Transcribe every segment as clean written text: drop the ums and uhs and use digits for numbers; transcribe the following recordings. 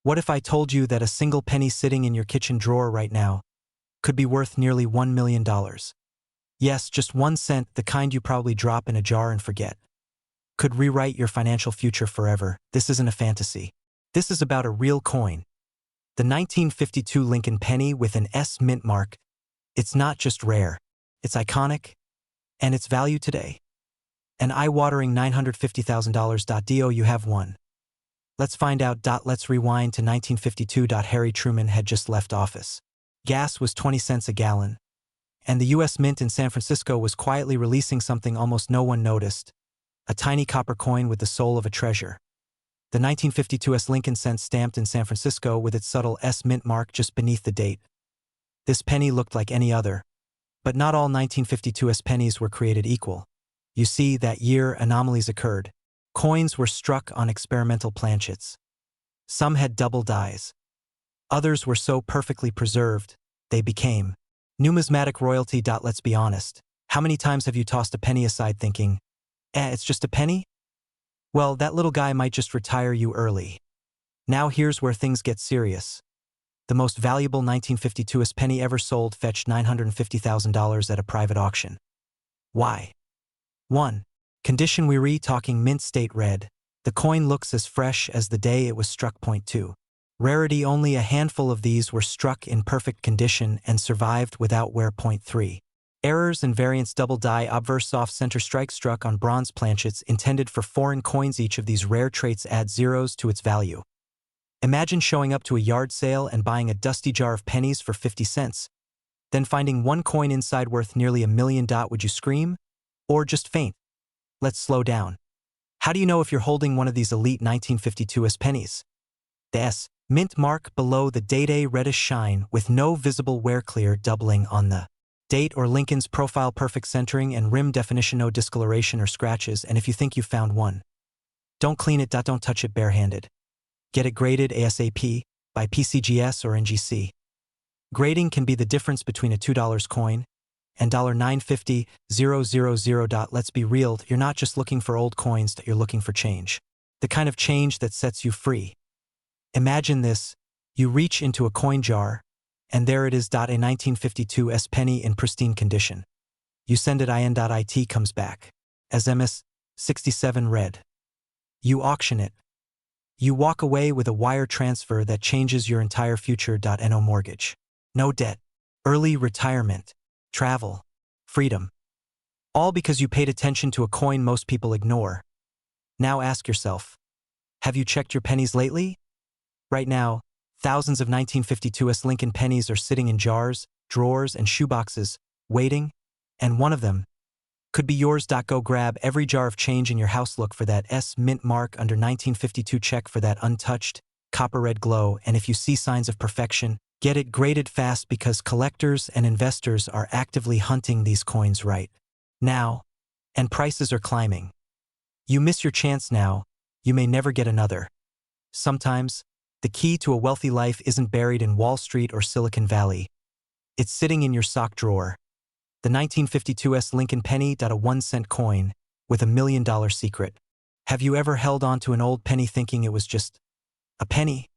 What if I told you that a single penny sitting in your kitchen drawer right now could be worth nearly $1 million? Yes, just 1 cent, the kind you probably drop in a jar and forget. Could rewrite your financial future forever. This isn't a fantasy. This is about a real coin. The 1952 Lincoln penny with an S mint mark. It's not just rare. It's iconic. And its value today? An eye-watering $950,000. Do you have one? Let's find out. Let's rewind to 1952. Harry Truman had just left office. Gas was 20 cents a gallon. And the U.S. Mint in San Francisco was quietly releasing something almost no one noticed. A tiny copper coin with the soul of a treasure. The 1952 S Lincoln cent stamped in San Francisco with its subtle S mint mark just beneath the date. This penny looked like any other. But not all 1952 S pennies were created equal. You see, that year anomalies occurred. Coins were struck on experimental planchets. Some had double dies. Others were so perfectly preserved, they became numismatic royalty. Let's be honest. How many times have you tossed a penny aside thinking, it's just a penny? Well, that little guy might just retire you early. Now here's where things get serious. The most valuable 1952 S penny ever sold fetched $950,000 at a private auction. Why? 1. Condition: we're talking mint state red. The coin looks as fresh as the day it was struck. 2. Rarity: only a handful of these were struck in perfect condition and survived without wear. 3. Errors and variants: double die, obverse, soft center strike, struck on bronze planchets intended for foreign coins. Each of these rare traits adds zeros to its value. Imagine showing up to a yard sale and buying a dusty jar of pennies for 50 cents, then finding one coin inside worth nearly $1 million. Would you scream? Or just faint? Let's slow down. How do you know if you're holding one of these elite 1952 S pennies? The S mint mark below the date, a reddish shine with no visible wear, clear doubling on the date or Lincoln's profile, perfect centering and rim definition, no discoloration or scratches. And if you think you found one, don't clean it. Don't touch it barehanded. Get it graded ASAP by PCGS or NGC. Grading can be the difference between a $2 coin and $950,000. Let's be real, you're not just looking for old coins, you're looking for change. The kind of change that sets you free. Imagine this: you reach into a coin jar, and there it is, a 1952 S penny in pristine condition. You send it in. It comes back as MS-67 red. You auction it. You walk away with a wire transfer that changes your entire future. No mortgage, no debt, early retirement, travel, freedom. All because you paid attention to a coin most people ignore. Now ask yourself, have you checked your pennies lately? Right now, thousands of 1952 S Lincoln pennies are sitting in jars, drawers, and shoeboxes, waiting, and one of them could be yours. Go grab every jar of change in your house. Look for that S mint mark under 1952. Check for that untouched, copper red glow, and if you see signs of perfection, get it graded fast, because collectors and investors are actively hunting these coins right now, and prices are climbing. You miss your chance now, you may never get another. Sometimes, the key to a wealthy life isn't buried in Wall Street or Silicon Valley. It's sitting in your sock drawer. The 1952 S Lincoln penny, a 1-cent coin with $1 million secret. Have you ever held on to an old penny thinking it was just a penny?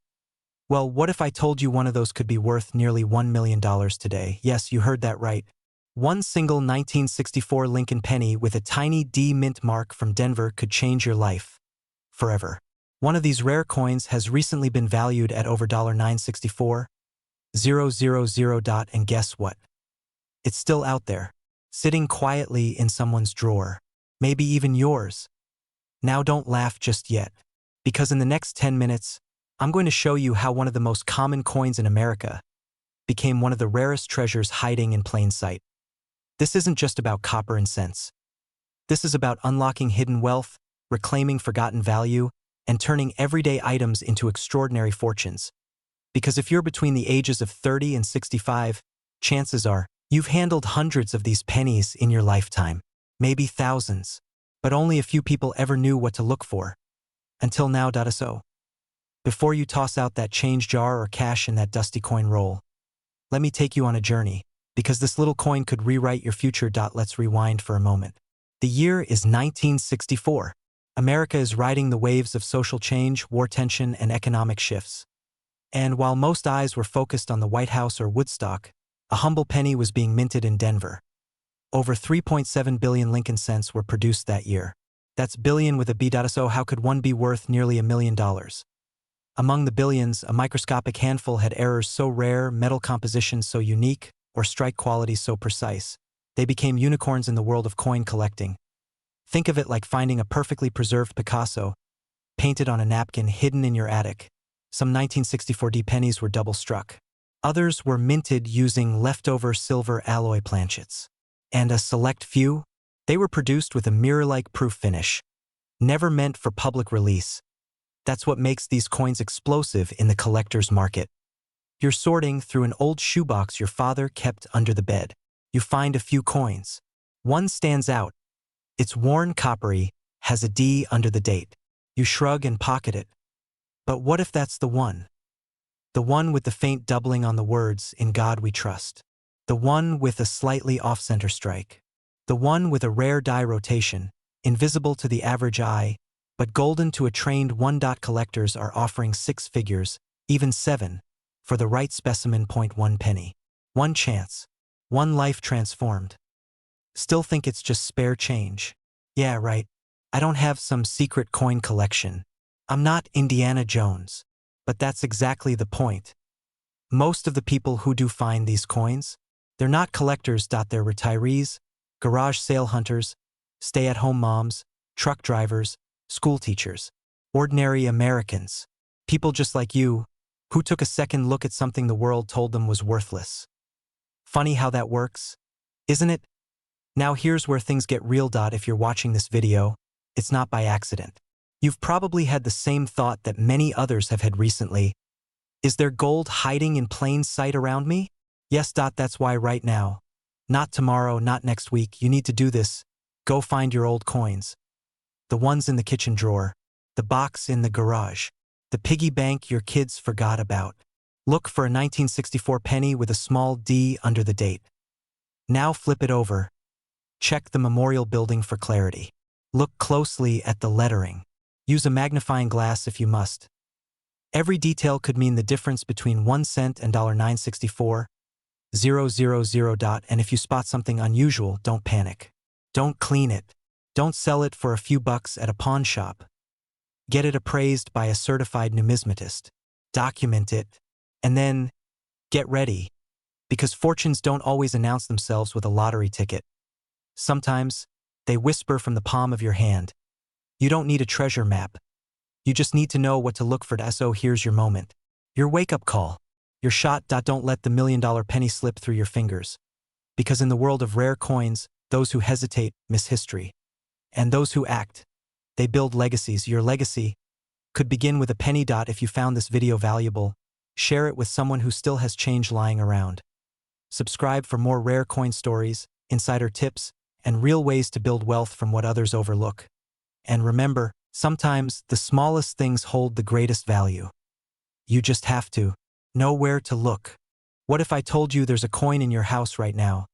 Well, what if I told you one of those could be worth nearly $1 million today? Yes, you heard that right. One single 1964 Lincoln penny with a tiny D mint mark from Denver could change your life forever. One of these rare coins has recently been valued at over $964,000. And guess what? It's still out there, sitting quietly in someone's drawer, maybe even yours. Now don't laugh just yet, because in the next 10 minutes, I'm going to show you how one of the most common coins in America became one of the rarest treasures hiding in plain sight. This isn't just about copper and cents. This is about unlocking hidden wealth, reclaiming forgotten value, and turning everyday items into extraordinary fortunes. Because if you're between the ages of 30 and 65, chances are you've handled hundreds of these pennies in your lifetime, maybe thousands, but only a few people ever knew what to look for. Until now. So, before you toss out that change jar or cash in that dusty coin roll, let me take you on a journey, because this little coin could rewrite your future. Let's rewind for a moment. The year is 1964. America is riding the waves of social change, war tension, and economic shifts. And while most eyes were focused on the White House or Woodstock, a humble penny was being minted in Denver. Over 3.7 billion Lincoln cents were produced that year. That's billion with a B. So how could one be worth nearly $1 million? Among the billions, a microscopic handful had errors so rare, metal compositions so unique, or strike qualities so precise. They became unicorns in the world of coin collecting. Think of it like finding a perfectly preserved Picasso, painted on a napkin hidden in your attic. Some 1964 D pennies were double-struck. Others were minted using leftover silver alloy planchets. And a select few, they were produced with a mirror-like proof finish, never meant for public release. That's what makes these coins explosive in the collector's market. You're sorting through an old shoebox your father kept under the bed. You find a few coins. One stands out. It's worn coppery, has a D under the date. You shrug and pocket it. But what if that's the one? The one with the faint doubling on the words, "In God We Trust." The one with a slightly off-center strike. The one with a rare die rotation, invisible to the average eye, but golden to a trained one. Collectors are offering 6 figures, even 7, for the right specimen. 1 penny. One chance. One life transformed. Still think it's just spare change? Yeah, right. I don't have some secret coin collection. I'm not Indiana Jones. But that's exactly the point. Most of the people who do find these coins, they're not collectors. They're retirees, garage sale hunters, stay-at-home moms, truck drivers, school teachers, ordinary Americans, people just like you, who took a second look at something the world told them was worthless. Funny how that works, isn't it? Now here's where things get real. If you're watching this video, it's not by accident. You've probably had the same thought that many others have had recently. Is there gold hiding in plain sight around me? Yes. That's why right now, not tomorrow, not next week, you need to do this. Go find your old coins. The ones in the kitchen drawer, the box in the garage, the piggy bank your kids forgot about. Look for a 1964 penny with a small D under the date. Now flip it over. Check the memorial building for clarity. Look closely at the lettering. Use a magnifying glass if you must. Every detail could mean the difference between 1 cent and $9.64, 000. And if you spot something unusual, don't panic. Don't clean it. Don't sell it for a few bucks at a pawn shop. Get it appraised by a certified numismatist. Document it. And then, get ready. Because fortunes don't always announce themselves with a lottery ticket. Sometimes, they whisper from the palm of your hand. You don't need a treasure map. You just need to know what to look for. So here's your moment. Your wake-up call. Your shot. Don't let the $1 million penny slip through your fingers. Because in the world of rare coins, those who hesitate miss history. And those who act, they build legacies. Your legacy could begin with a penny. If you found this video valuable, share it with someone who still has change lying around. Subscribe for more rare coin stories, insider tips, and real ways to build wealth from what others overlook. And remember, sometimes the smallest things hold the greatest value. You just have to know where to look. What if I told you there's a coin in your house right now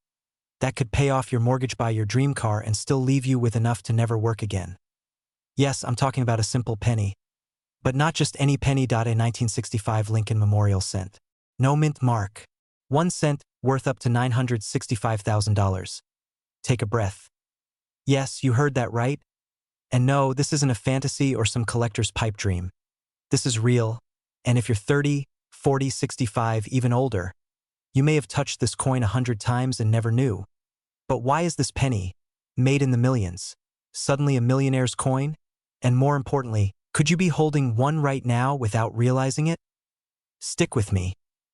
that could pay off your mortgage, buy your dream car, and still leave you with enough to never work again? Yes, I'm talking about a simple penny. But not just any penny. A 1965 Lincoln Memorial cent. No mint mark. 1 cent, worth up to $965,000. Take a breath. Yes, you heard that right. And no, this isn't a fantasy or some collector's pipe dream. This is real, and if you're 30, 40, 65, even older, you may have touched this coin 100 times and never knew. But why is this penny, made in the millions, suddenly a millionaire's coin? And more importantly, could you be holding one right now without realizing it? Stick with me,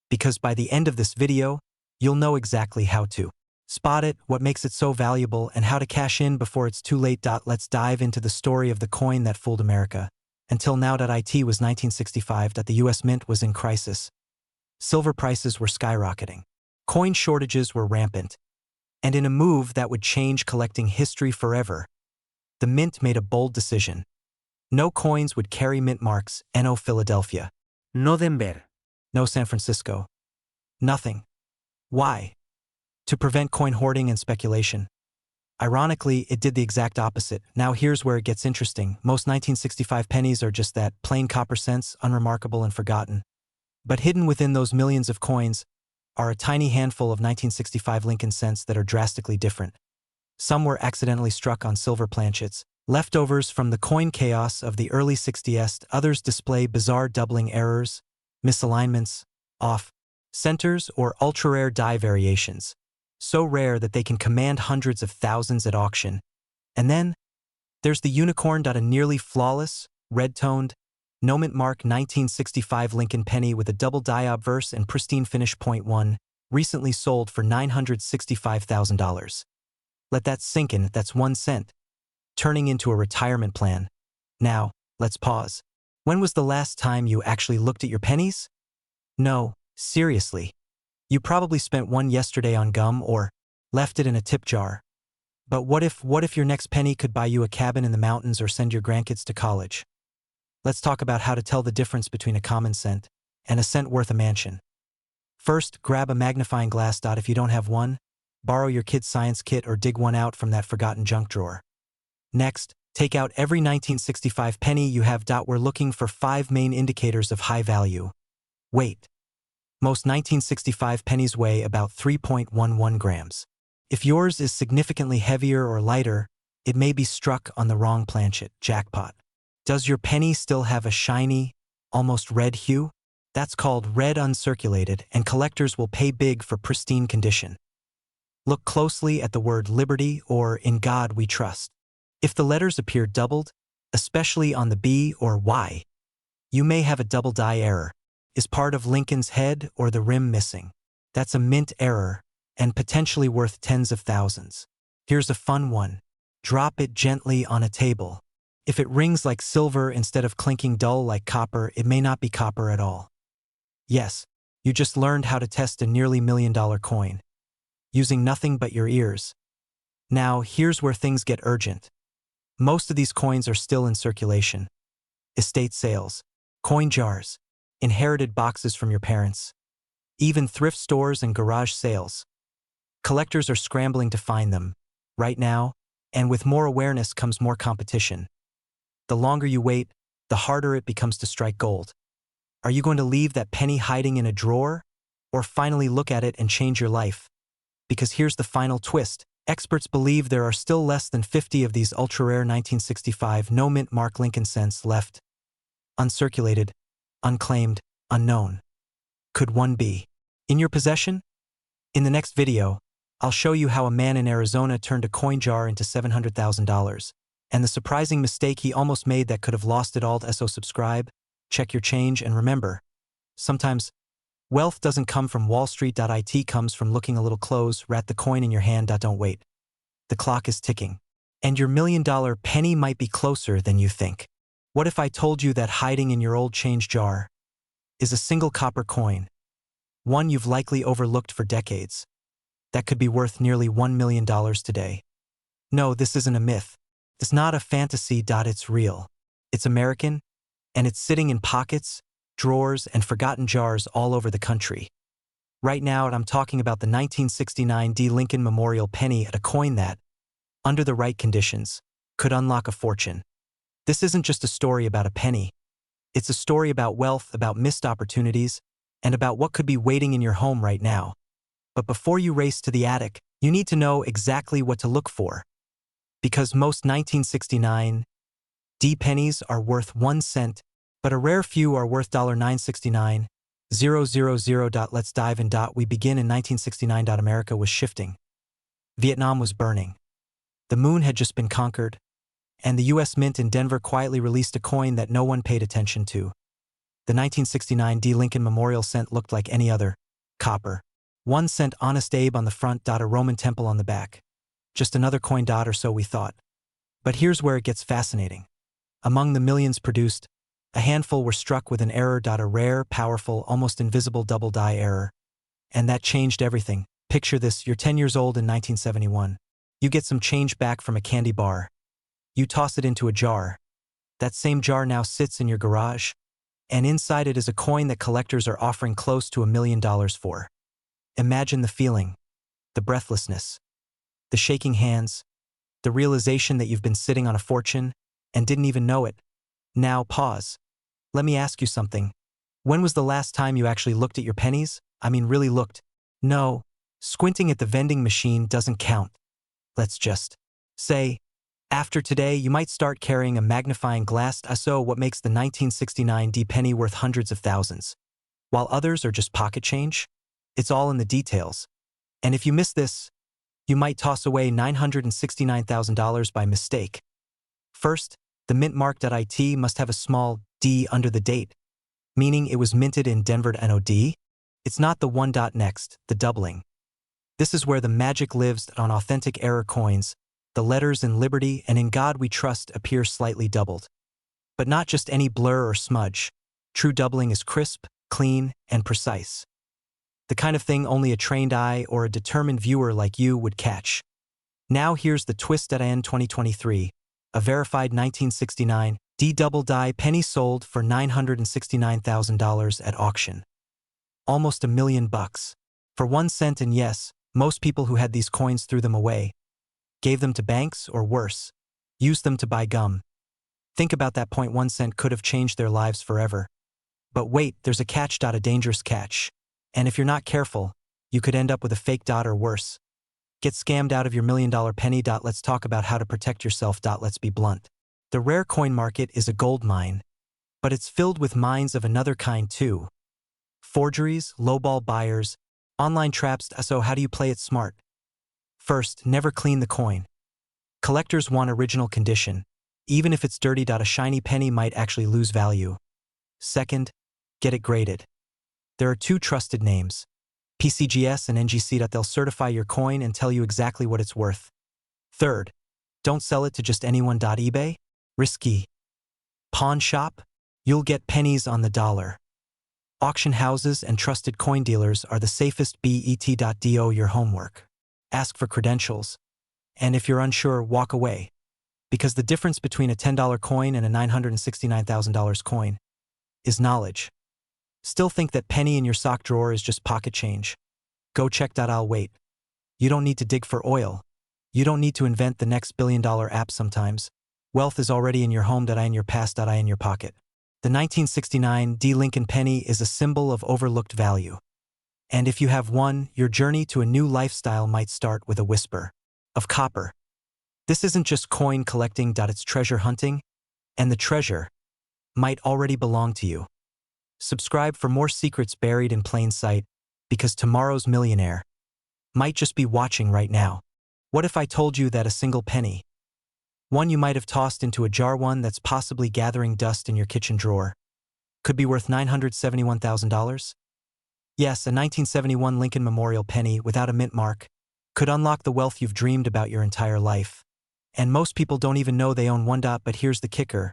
because by the end of this video, you'll know exactly how to spot it, what makes it so valuable, and how to cash in before it's too late. Let's dive into the story of the coin that fooled America. Until now. It was 1965. The US Mint was in crisis. Silver prices were skyrocketing. Coin shortages were rampant. And in a move that would change collecting history forever, the Mint made a bold decision. No coins would carry mint marks. No Philadelphia. No Denver. No San Francisco. Nothing. Why? To prevent coin hoarding and speculation. Ironically, it did the exact opposite. Now here's where it gets interesting. Most 1965 pennies are just that, plain copper cents, unremarkable and forgotten. But hidden within those millions of coins are a tiny handful of 1965 Lincoln cents that are drastically different. Some were accidentally struck on silver planchets, leftovers from the coin chaos of the early 60s. Others display bizarre doubling errors, misalignments, off centers, or ultra-rare die variations, so rare that they can command hundreds of thousands at auction. And then, there's the unicorn. A nearly flawless, red-toned, no mint mark 1965 Lincoln penny with a double die obverse and pristine finish. Point 1, recently sold for $965,000. Let that sink in. That's 1 cent, turning into a retirement plan. Now, let's pause. When was the last time you actually looked at your pennies? No, seriously. You probably spent one yesterday on gum or left it in a tip jar. But what if your next penny could buy you a cabin in the mountains or send your grandkids to college? Let's talk about how to tell the difference between a common cent and a cent worth a mansion. First, grab a magnifying glass. If you don't have one, borrow your kid's science kit or dig one out from that forgotten junk drawer. Next, take out every 1965 penny you have. We're looking for 5 main indicators of high value. Weight. Most 1965 pennies weigh about 3.11 grams. If yours is significantly heavier or lighter, it may be struck on the wrong planchet. Jackpot. Does your penny still have a shiny, almost red hue? That's called red uncirculated, and collectors will pay big for pristine condition. Look closely at the word Liberty or In God We Trust. If the letters appear doubled, especially on the B or Y, you may have a double die error. Is part of Lincoln's head or the rim missing? That's a mint error, and potentially worth tens of thousands. Here's a fun one. Drop it gently on a table. If it rings like silver instead of clinking dull like copper, it may not be copper at all. Yes, you just learned how to test a nearly $1 million coin, using nothing but your ears. Now, here's where things get urgent. Most of these coins are still in circulation. Estate sales, coin jars, inherited boxes from your parents, even thrift stores and garage sales. Collectors are scrambling to find them, right now, and with more awareness comes more competition. The longer you wait, the harder it becomes to strike gold. Are you going to leave that penny hiding in a drawer, or finally look at it and change your life? Because here's the final twist. Experts believe there are still less than 50 of these ultra-rare 1965 no-mint mark Lincoln cents left. Uncirculated, unclaimed, unknown. Could one be in your possession? In the next video, I'll show you how a man in Arizona turned a coin jar into $700,000, and the surprising mistake he almost made that could have lost it all. So subscribe, check your change, and remember, sometimes wealth doesn't come from Wall Street. It comes from looking a little close. Rat the coin in your hand. Don't wait. The clock is ticking, and your $1 million penny might be closer than you think. What if I told you that hiding in your old change jar is a single copper coin, one you've likely overlooked for decades, that could be worth nearly $1 million today? No, this isn't a myth. It's not a fantasy. It's real. It's American, and it's sitting in pockets, drawers, and forgotten jars all over the country. Right now, I'm talking about the 1969 Lincoln Memorial penny, a coin that, under the right conditions, could unlock a fortune. This isn't just a story about a penny. It's a story about wealth, about missed opportunities, and about what could be waiting in your home right now. But before you race to the attic, you need to know exactly what to look for. Because most 1969 pennies are worth 1 cent, but a rare few are worth $969,000. Let's dive in. We begin in 1969. America was shifting. Vietnam was burning. The moon had just been conquered, and the U.S. Mint in Denver quietly released a coin that no one paid attention to. The 1969 Lincoln Memorial cent looked like any other. Copper. 1 cent Honest Abe on the front. A Roman temple on the back. Just another coin. Or so we thought. But here's where it gets fascinating. Among the millions produced, a handful were struck with an error. A rare, powerful, almost invisible double die error. And that changed everything. Picture this: you're 10 years old in 1971. You get some change back from a candy bar. You toss it into a jar. That same jar now sits in your garage, and inside it is a coin that collectors are offering close to $1 million for. Imagine the feeling, the breathlessness, the shaking hands, the realization that you've been sitting on a fortune and didn't even know it. Now pause. Let me ask you something. When was the last time you actually looked at your pennies? I mean, really looked. No, squinting at the vending machine doesn't count. Let's just say, after today, you might start carrying a magnifying glass to show what makes the 1969 D penny worth hundreds of thousands, while others are just pocket change. It's all in the details. And if you miss this, you might toss away $969,000 by mistake. First, the mintmark.it must have a small d under the date, meaning it was minted in Denver NOD. It's not the one dot next, the doubling. This is where the magic lives on authentic error coins. The letters in Liberty and In God We Trust appear slightly doubled. But not just any blur or smudge. True doubling is crisp, clean, and precise. The kind of thing only a trained eye or a determined viewer like you would catch. Now here's the twist at end 2023. A verified 1969 D double die penny sold for $969,000 at auction. Almost $1 million. For 1 cent, and yes, most people who had these coins threw them away. Gave them to banks, or worse, used them to buy gum. Think about that. 1 cent could have changed their lives forever. But wait, there's a catch. A dangerous catch. And if you're not careful, you could end up with a fake dot or worse. Get scammed out of your $1 million penny. Let's talk about how to protect yourself. Let's be blunt. The rare coin market is a gold mine, but it's filled with mines of another kind too. Forgeries, lowball buyers, online traps. So how do you play it smart? First, never clean the coin. Collectors want original condition. Even if it's dirty. A shiny penny might actually lose value. Second, get it graded. There are 2 trusted names, PCGS and NGC. They'll certify your coin and tell you exactly what it's worth. Third, don't sell it to just anyone. eBay? Risky. Pawn shop? You'll get pennies on the dollar. Auction houses and trusted coin dealers are the safest. Bet.do your homework. Ask for credentials. And if you're unsure, walk away. Because the difference between a $10 coin and a $969,000 coin is knowledge. Still think that penny in your sock drawer is just pocket change? Go check. I'll wait. You don't need to dig for oil. You don't need to invent the next billion-dollar app sometimes. Wealth is already in your home. In your past. In your pocket. The 1969 D Lincoln penny is a symbol of overlooked value. And if you have one, your journey to a new lifestyle might start with a whisper of copper. This isn't just coin collecting. It's treasure hunting, and the treasure might already belong to you. Subscribe for more secrets buried in plain sight, because tomorrow's millionaire might just be watching right now. What if I told you that a single penny, one you might have tossed into a jar, one that's possibly gathering dust in your kitchen drawer, could be worth $971,000? Yes, a 1971 Lincoln Memorial penny without a mint mark could unlock the wealth you've dreamed about your entire life. And most people don't even know they own one. But here's the kicker.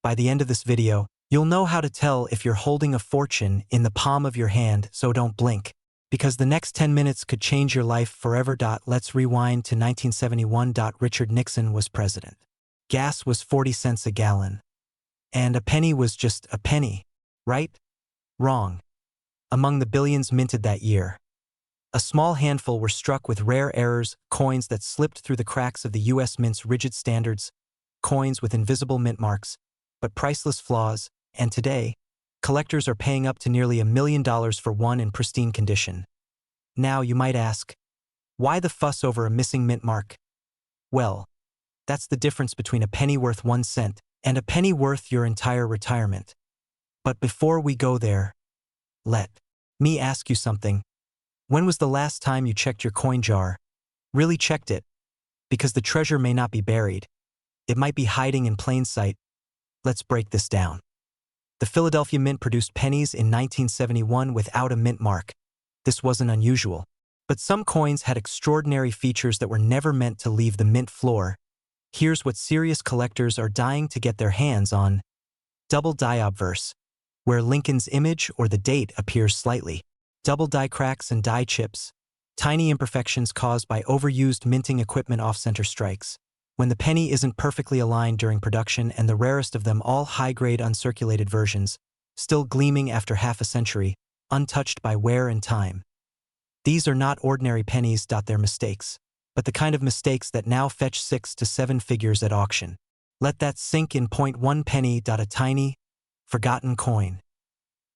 By the end of this video, you'll know how to tell if you're holding a fortune in the palm of your hand, so don't blink. Because the next 10 minutes could change your life forever. Let's rewind to 1971. Richard Nixon was president. Gas was 40 cents a gallon. And a penny was just a penny, right? Wrong. Among the billions minted that year, a small handful were struck with rare errors, coins that slipped through the cracks of the U.S. Mint's rigid standards, coins with invisible mint marks, but priceless flaws, and today, collectors are paying up to nearly $1 million for one in pristine condition. Now you might ask, why the fuss over a missing mint mark? Well, that's the difference between a penny worth 1 cent and a penny worth your entire retirement. But before we go there, let me ask you something. When was the last time you checked your coin jar? Really checked it? Because the treasure may not be buried. It might be hiding in plain sight. Let's break this down. The Philadelphia Mint produced pennies in 1971 without a mint mark. This wasn't unusual. But some coins had extraordinary features that were never meant to leave the mint floor. Here's what serious collectors are dying to get their hands on. Double die obverse, where Lincoln's image or the date appears slightly. Double die cracks and die chips, tiny imperfections caused by overused minting equipment off-center strikes. When the penny isn't perfectly aligned during production, and the rarest of them all high-grade uncirculated versions, still gleaming after half a century, untouched by wear and time. These are not ordinary pennies. They're mistakes, but the kind of mistakes that now fetch 6 to 7 figures at auction. Let that sink in. 1 penny. A tiny, forgotten coin.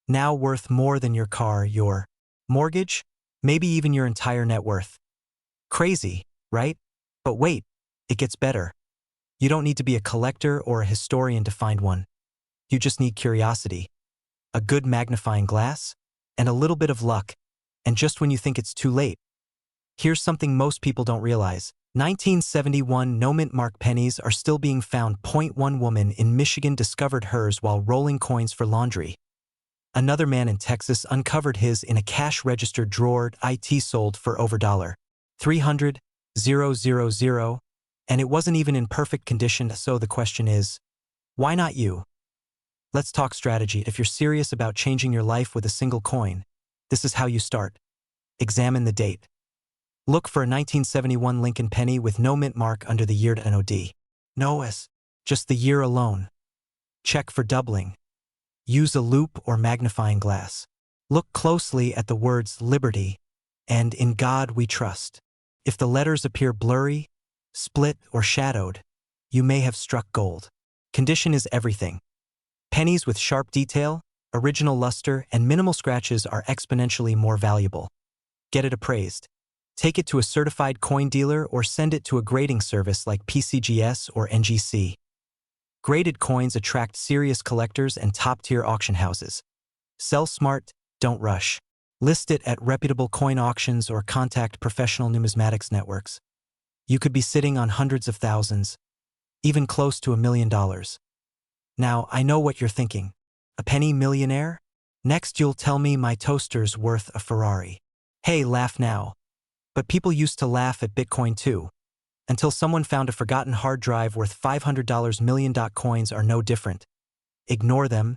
Now worth more than your car, your mortgage, maybe even your entire net worth. Crazy, right? But wait, it gets better. You don't need to be a collector or a historian to find one. You just need curiosity, a good magnifying glass, and a little bit of luck. And just when you think it's too late, here's something most people don't realize. 1971 no-mint mark pennies are still being found. One woman in Michigan discovered hers while rolling coins for laundry. Another man in Texas uncovered his in a cash-registered drawer. It sold for over $300,000, and it wasn't even in perfect condition. So the question is, why not you? Let's talk strategy. If you're serious about changing your life with a single coin, this is how you start. Examine the date. Look for a 1971 Lincoln penny with no mint mark under the year NOD. No S, just the year alone. Check for doubling. Use a loupe or magnifying glass. Look closely at the words Liberty and In God We Trust. If the letters appear blurry, split, or shadowed, you may have struck gold. Condition is everything. Pennies with sharp detail, original luster, and minimal scratches are exponentially more valuable. Get it appraised. Take it to a certified coin dealer or send it to a grading service like PCGS or NGC. Graded coins attract serious collectors and top-tier auction houses. Sell smart, don't rush. List it at reputable coin auctions or contact professional numismatics networks. You could be sitting on hundreds of thousands, even close to $1 million. Now, I know what you're thinking. A penny millionaire? Next you'll tell me my toaster's worth a Ferrari. Hey, laugh now. But people used to laugh at Bitcoin too, until someone found a forgotten hard drive worth $500 million. Coins are no different. Ignore them,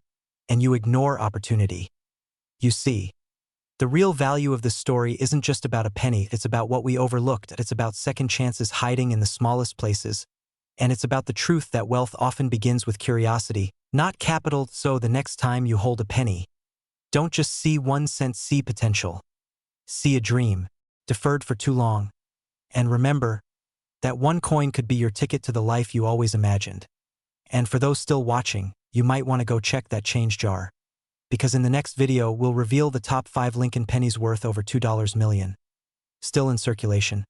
and you ignore opportunity. You see, the real value of this story isn't just about a penny, it's about what we overlooked, it's about second chances hiding in the smallest places, and it's about the truth that wealth often begins with curiosity, not capital. So the next time you hold a penny, don't just see 1 cent, see potential. See a dream, deferred for too long. And remember, that one coin could be your ticket to the life you always imagined. And for those still watching, you might want to go check that change jar. Because in the next video, we'll reveal the top 5 Lincoln pennies worth over $2 million. Still in circulation.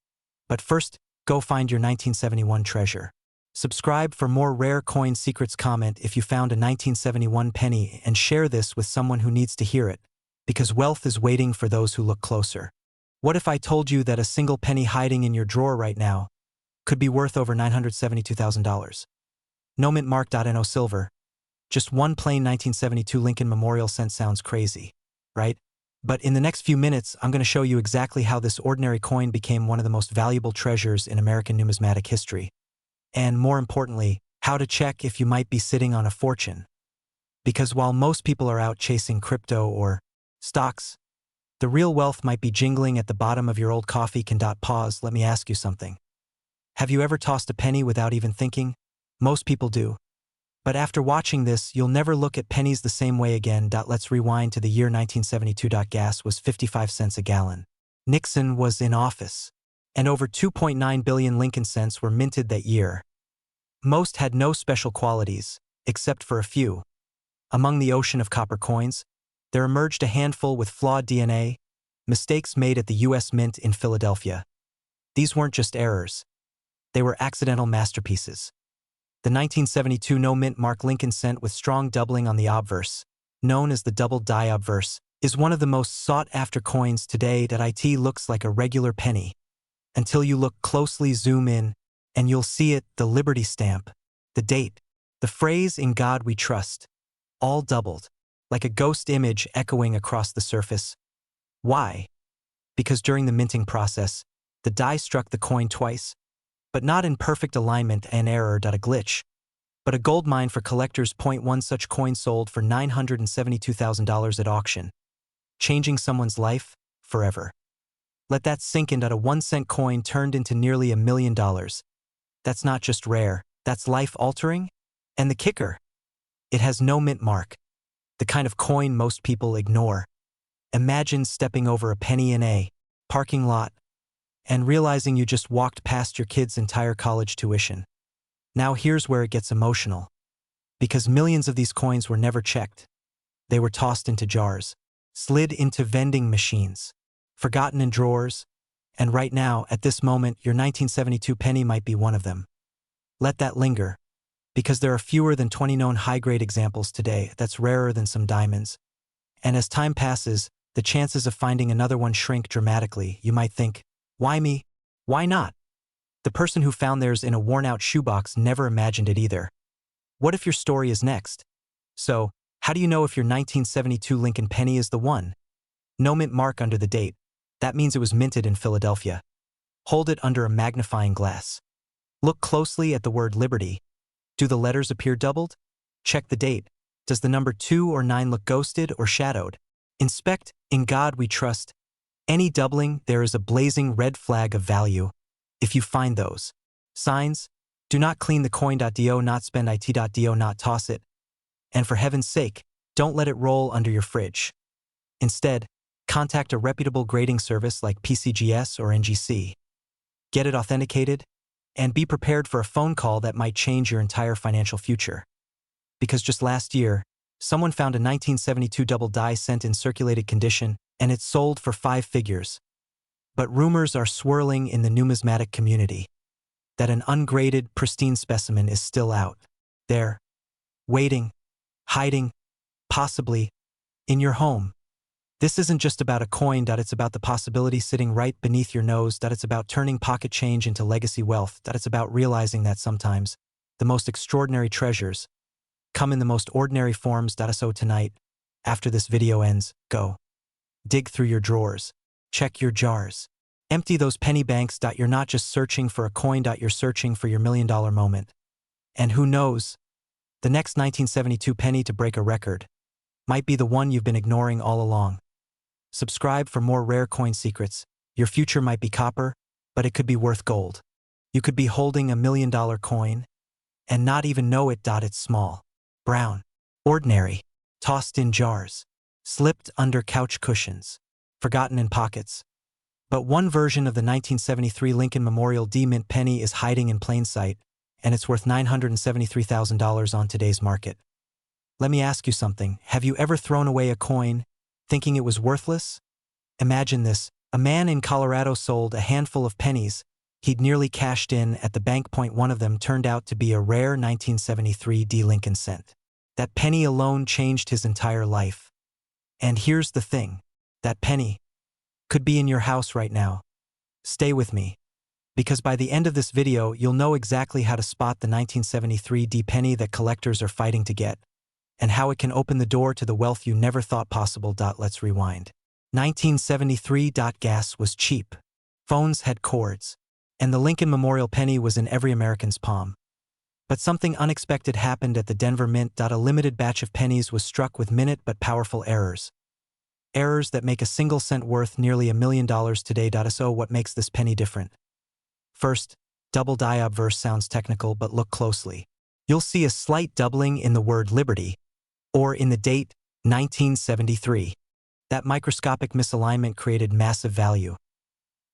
But first, go find your 1971 treasure. Subscribe for more rare coin secrets. Comment if you found a 1971 penny and share this with someone who needs to hear it. Because wealth is waiting for those who look closer. What if I told you that a single penny hiding in your drawer right now could be worth over $972,000? No mint mark. No silver. Just one plain 1972 Lincoln Memorial cent. Sounds crazy, right? But in the next few minutes, I'm going to show you exactly how this ordinary coin became one of the most valuable treasures in American numismatic history. And more importantly, how to check if you might be sitting on a fortune. Because while most people are out chasing crypto or stocks, the real wealth might be jingling at the bottom of your old coffee can. Pause, let me ask you something. Have you ever tossed a penny without even thinking? Most people do. But after watching this, you'll never look at pennies the same way again. Let's rewind to the year 1972. Gas was 55 cents a gallon. Nixon was in office, and over 2.9 billion Lincoln cents were minted that year. Most had no special qualities, except for a few. Among the ocean of copper coins, there emerged a handful with flawed DNA, mistakes made at the U.S. Mint in Philadelphia. These weren't just errors. They were accidental masterpieces. The 1972 no-mint mark Lincoln cent with strong doubling on the obverse, known as the double die obverse, is one of the most sought-after coins today. It looks like a regular penny. Until you look closely, zoom in, and you'll see it, the Liberty stamp, the date, the phrase "In God We Trust," all doubled, like a ghost image echoing across the surface. Why? Because during the minting process, the die struck the coin twice, but not in perfect alignment. An error. A glitch. But a goldmine for collectors. One such coin sold for $972,000 at auction, changing someone's life forever. Let that sink in. A 1 cent coin turned into nearly $1 million. That's not just rare, that's life-altering. And the kicker? It has no mint mark. The kind of coin most people ignore. Imagine stepping over a penny in a parking lot and realizing you just walked past your kid's entire college tuition. Now here's where it gets emotional. Because millions of these coins were never checked. They were tossed into jars, slid into vending machines, forgotten in drawers, and right now, at this moment, your 1972 penny might be one of them. Let that linger, because there are fewer than 20 known high-grade examples today. That's rarer than some diamonds. And as time passes, the chances of finding another one shrink dramatically. You might think, why me? Why not? The person who found theirs in a worn-out shoebox never imagined it either. What if your story is next? So, how do you know if your 1972 Lincoln penny is the one? No mint mark under the date. That means it was minted in Philadelphia. Hold it under a magnifying glass. Look closely at the word Liberty. Do the letters appear doubled? Check the date. Does the number 2 or 9 look ghosted or shadowed? Inspect, in God we trust. Any doubling, there is a blazing red flag of value. If you find those signs, do not clean the coin.do, not spend it.do, not toss it. And for heaven's sake, don't let it roll under your fridge. Instead, contact a reputable grading service like PCGS or NGC. Get it authenticated, and be prepared for a phone call that might change your entire financial future. Because just last year, someone found a 1972 double die cent in circulated condition, and it sold for 5 figures. But rumors are swirling in the numismatic community that an ungraded, pristine specimen is still out there, waiting, hiding, possibly, in your home. This isn't just about a coin. It's about the possibility sitting right beneath your nose. It's about turning pocket change into legacy wealth. It's about realizing that sometimes the most extraordinary treasures come in the most ordinary forms. So tonight, after this video ends, go dig through your drawers, check your jars, empty those penny banks. You're not just searching for a coin. You're searching for your $1 million moment. And who knows, the next 1972 penny to break a record might be the one you've been ignoring all along. Subscribe for more rare coin secrets. Your future might be copper, but it could be worth gold. You could be holding a $1 million coin and not even know it. It's small, brown, ordinary, tossed in jars, slipped under couch cushions, forgotten in pockets. But one version of the 1973 Lincoln Memorial D Mint penny is hiding in plain sight, and it's worth $973,000 on today's market. Let me ask you something. Have you ever thrown away a coin thinking it was worthless? Imagine this. A man in Colorado sold a handful of pennies he'd nearly cashed in at the bank. One of them turned out to be a rare 1973 D Lincoln cent. That penny alone changed his entire life. And here's the thing. That penny could be in your house right now. Stay with me, because by the end of this video, you'll know exactly how to spot the 1973 D penny that collectors are fighting to get, and how it can open the door to the wealth you never thought possible. Let's rewind. 1973. Gas was cheap. Phones had cords. And the Lincoln Memorial penny was in every American's palm. But something unexpected happened at the Denver Mint. A limited batch of pennies was struck with minute but powerful errors. Errors that make a single cent worth nearly $1 million today. So what makes this penny different? First, double die obverse sounds technical, but look closely. You'll see a slight doubling in the word Liberty, or in the date, 1973. That microscopic misalignment created massive value.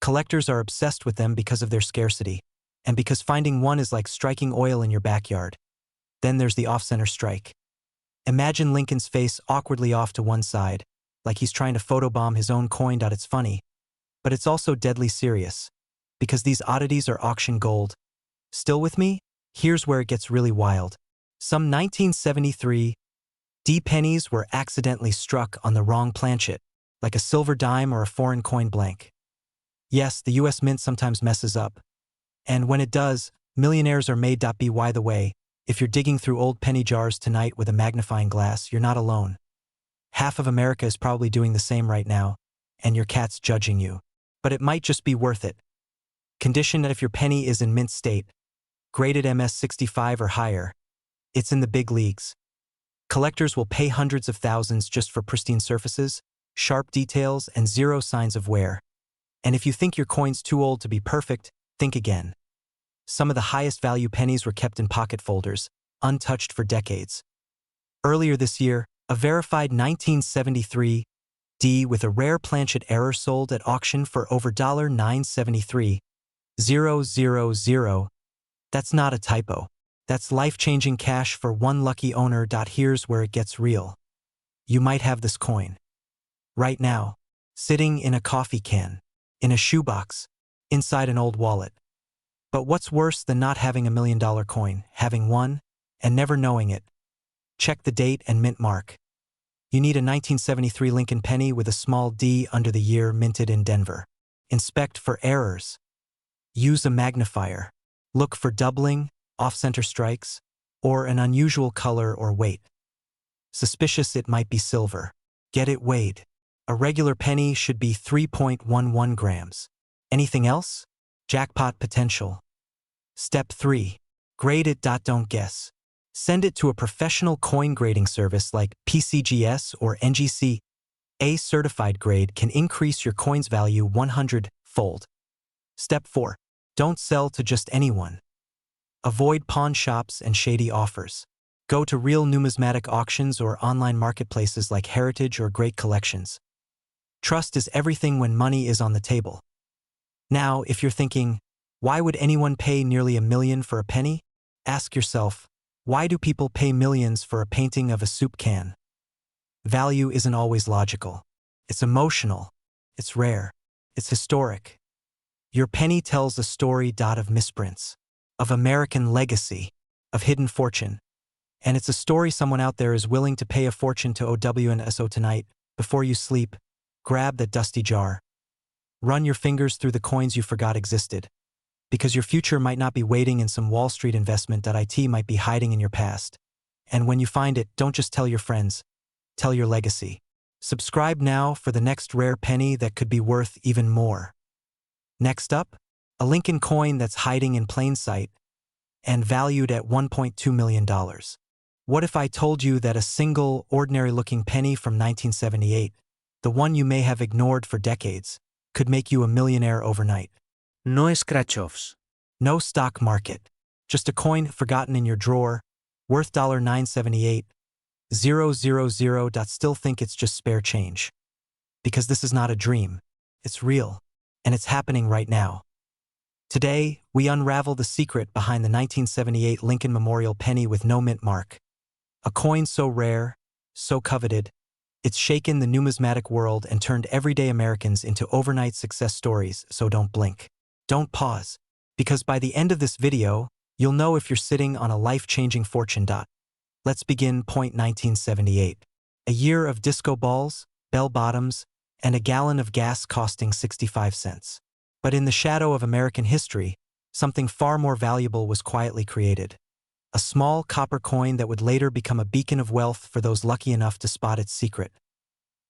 Collectors are obsessed with them because of their scarcity, and because finding one is like striking oil in your backyard. Then there's the off-center strike. Imagine Lincoln's face awkwardly off to one side, like he's trying to photobomb his own coin. It's funny, but it's also deadly serious, because these oddities are auction gold. Still with me? Here's where it gets really wild. Some 1973 D pennies were accidentally struck on the wrong planchet, like a silver dime or a foreign coin blank. Yes, the US Mint sometimes messes up. And when it does, millionaires are made. By the way, if you're digging through old penny jars tonight with a magnifying glass, you're not alone. Half of America is probably doing the same right now, and your cat's judging you. But it might just be worth it. Condition that if your penny is in mint state, graded MS65 or higher, it's in the big leagues. Collectors will pay hundreds of thousands just for pristine surfaces, sharp details, and zero signs of wear. And if you think your coin's too old to be perfect, think again. Some of the highest value pennies were kept in pocket folders, untouched for decades. Earlier this year, a verified 1973 D with a rare planchet error sold at auction for over $973,000. That's not a typo. That's life-changing cash for one lucky owner. Here's where it gets real. you might have this coin. Right now, sitting in a coffee can, in a shoebox, inside an old wallet. But what's worse than not having $1 million coin, having one, and never knowing it? Check the date and mint mark. You need a 1973 Lincoln penny with a small d under the year, minted in Denver. Inspect for errors. Use a magnifier. Look for doubling, off-center strikes, or an unusual color or weight. Suspicious it might be silver. Get it weighed. A regular penny should be 3.11 grams. Anything else? Jackpot potential. Step 3. Grade it. Don't guess. Send it to a professional coin grading service like PCGS or NGC. A certified grade can increase your coin's value 100-fold. Step 4. Don't sell to just anyone. Avoid pawn shops and shady offers. Go to real numismatic auctions or online marketplaces like Heritage or Great Collections. Trust is everything when money is on the table. Now, if you're thinking, why would anyone pay nearly $1 million for a penny? Ask yourself, why do people pay millions for a painting of a soup can? Value isn't always logical. It's emotional. It's rare. It's historic. Your penny tells a story of misprints, of American legacy, of hidden fortune. And it's a story someone out there is willing to pay a fortune to OWNSO tonight. Before you sleep, grab that dusty jar. Run your fingers through the coins you forgot existed. Because your future might not be waiting in some Wall Street investment. It might be hiding in your past. And when you find it, don't just tell your friends. Tell your legacy. Subscribe now for the next rare penny that could be worth even more. Next up, a Lincoln coin that's hiding in plain sight and valued at $1.2 million. What if I told you that a single, ordinary-looking penny from 1978, the one you may have ignored for decades, could make you a millionaire overnight? No scratch-offs. No stock market. Just a coin forgotten in your drawer, worth $978, 000. Still think it's just spare change. Because this is not a dream. It's real. And it's happening right now. Today, we unravel the secret behind the 1978 Lincoln Memorial penny with no mint mark. A coin so rare, so coveted, it's shaken the numismatic world and turned everyday Americans into overnight success stories. So don't blink. Don't pause. Because by the end of this video, you'll know if you're sitting on a life-changing fortune. Let's begin. Point 1978. A year of disco balls, bell-bottoms, and a gallon of gas costing 65 cents. But in the shadow of American history, something far more valuable was quietly created. A small copper coin that would later become a beacon of wealth for those lucky enough to spot its secret.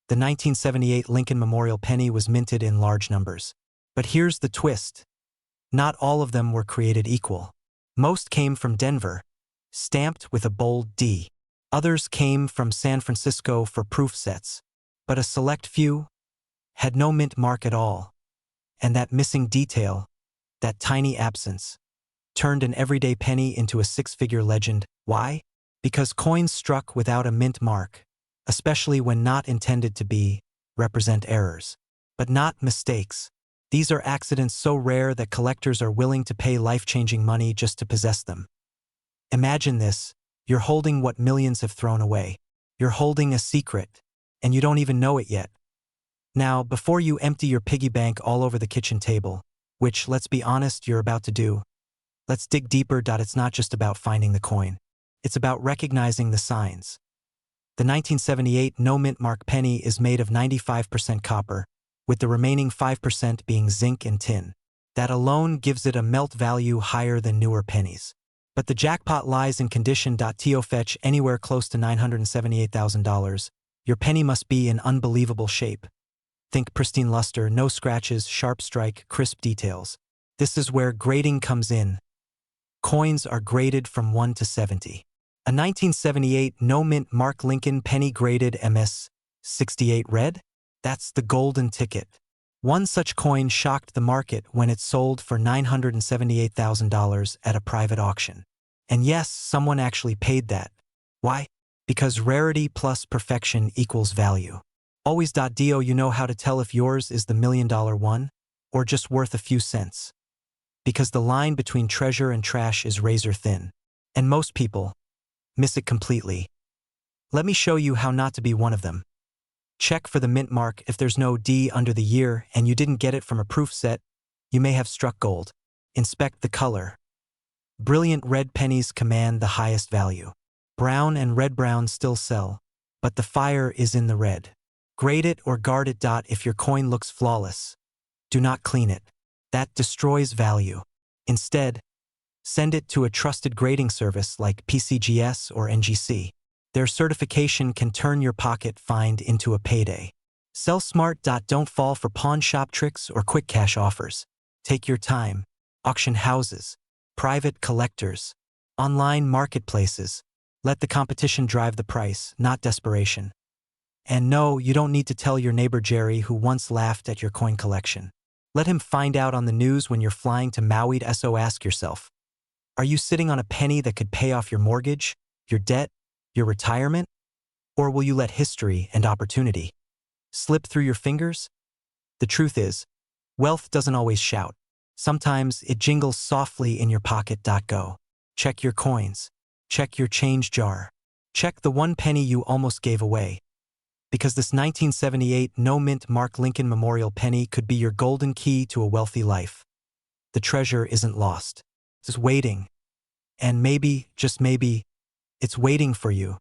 The 1978 Lincoln Memorial penny was minted in large numbers. But here's the twist. Not all of them were created equal. Most came from Denver, stamped with a bold D. Others came from San Francisco for proof sets. But a select few had no mint mark at all. And that missing detail, that tiny absence, turned an everyday penny into a six-figure legend. Why? Because coins struck without a mint mark, especially when not intended to be, represent errors. But not mistakes. These are accidents so rare that collectors are willing to pay life-changing money just to possess them. Imagine this. You're holding what millions have thrown away. You're holding a secret, and you don't even know it yet. Now, before you empty your piggy bank all over the kitchen table, which, let's be honest, you're about to do, let's dig deeper. It's not just about finding the coin. It's about recognizing the signs. The 1978 no mint mark penny is made of 95% copper, with the remaining 5% being zinc and tin. That alone gives it a melt value higher than newer pennies. But the jackpot lies in condition. To fetch anywhere close to $978,000, your penny must be in unbelievable shape. Think pristine luster, no scratches, sharp strike, crisp details. This is where grading comes in. Coins are graded from 1 to 70. A 1978 no mint mark Lincoln penny graded MS 68 red? That's the golden ticket. One such coin shocked the market when it sold for $978,000 at a private auction. And yes, someone actually paid that. Why? Because rarity plus perfection equals value. Always. Do you know how to tell if yours is the $1 million one, or just worth a few cents? Because the line between treasure and trash is razor thin. And most people miss it completely. Let me show you how not to be one of them. Check for the mint mark. If there's no D under the year and you didn't get it from a proof set, you may have struck gold. Inspect the color. Brilliant red pennies command the highest value. Brown and red brown still sell, but the fire is in the red. Grade it or guard it. If your coin looks flawless, do not clean it. That destroys value. Instead, send it to a trusted grading service like PCGS or NGC. Their certification can turn your pocket find into a payday. Sell smart. Don't fall for pawn shop tricks or quick cash offers. Take your time. Auction houses, private collectors, online marketplaces. Let the competition drive the price, not desperation. And no, you don't need to tell your neighbor Jerry who once laughed at your coin collection. Let him find out on the news when you're flying to Maui. So ask yourself, are you sitting on a penny that could pay off your mortgage, your debt, your retirement? Or will you let history and opportunity slip through your fingers? The truth is, wealth doesn't always shout. Sometimes it jingles softly in your pocket. Go. Check your coins. Check your change jar. Check the 1 penny you almost gave away. Because this 1978 no mint mark Lincoln Memorial penny could be your golden key to a wealthy life. The treasure isn't lost. It's waiting. And maybe, just maybe, it's waiting for you.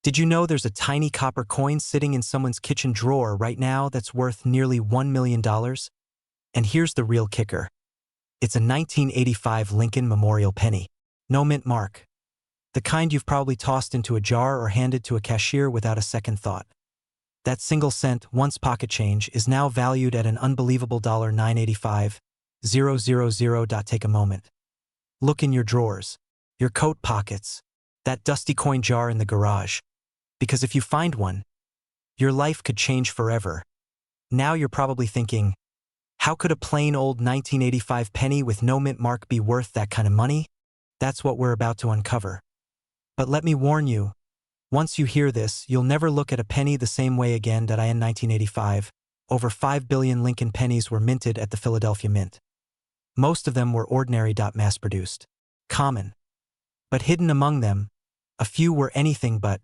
Did you know there's a tiny copper coin sitting in someone's kitchen drawer right now that's worth nearly $1 million? And here's the real kicker. It's a 1985 Lincoln Memorial penny. No mint mark. The kind you've probably tossed into a jar or handed to a cashier without a second thought. That single cent, once pocket change, is now valued at an unbelievable $985,000. Take a moment. Look in your drawers, your coat pockets, that dusty coin jar in the garage. Because if you find one, your life could change forever. Now you're probably thinking, how could a plain old 1985 penny with no mint mark be worth that kind of money? That's what we're about to uncover. But let me warn you, once you hear this, you'll never look at a penny the same way again. In 1985, over 5 billion Lincoln pennies were minted at the Philadelphia Mint. Most of them were ordinary. Mass-produced. Common. But hidden among them, a few were anything but.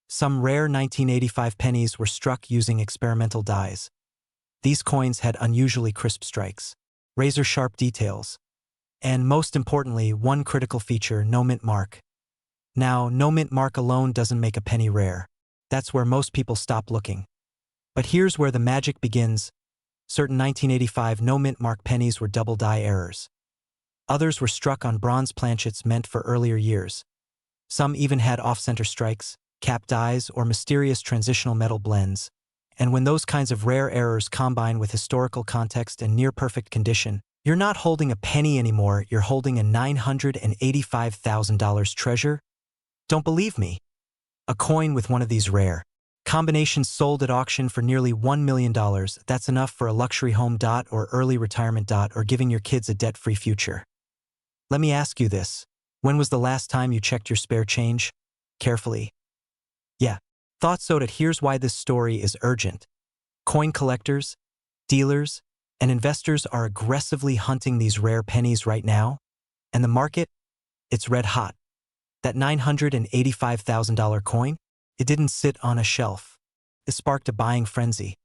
Some rare 1985 pennies were struck using experimental dies. These coins had unusually crisp strikes, razor-sharp details, and most importantly, one critical feature: no mint mark. Now, no mint mark alone doesn't make a penny rare. That's where most people stop looking. But here's where the magic begins. Certain 1985 no mint mark pennies were double die errors. Others were struck on bronze planchets meant for earlier years. Some even had off-center strikes, cap dies, or mysterious transitional metal blends. And when those kinds of rare errors combine with historical context and near-perfect condition, you're not holding a penny anymore, you're holding a $985,000 treasure. Don't believe me? A coin with one of these rare combinations sold at auction for nearly $1 million. That's enough for a luxury home. Or early retirement. Or giving your kids a debt-free future. Let me ask you this. When was the last time you checked your spare change? Carefully. Yeah. Thought so. Here's why this story is urgent. Coin collectors, dealers, and investors are aggressively hunting these rare pennies right now. And the market? It's red hot. That $985,000 coin? It didn't sit on a shelf. It sparked a buying frenzy.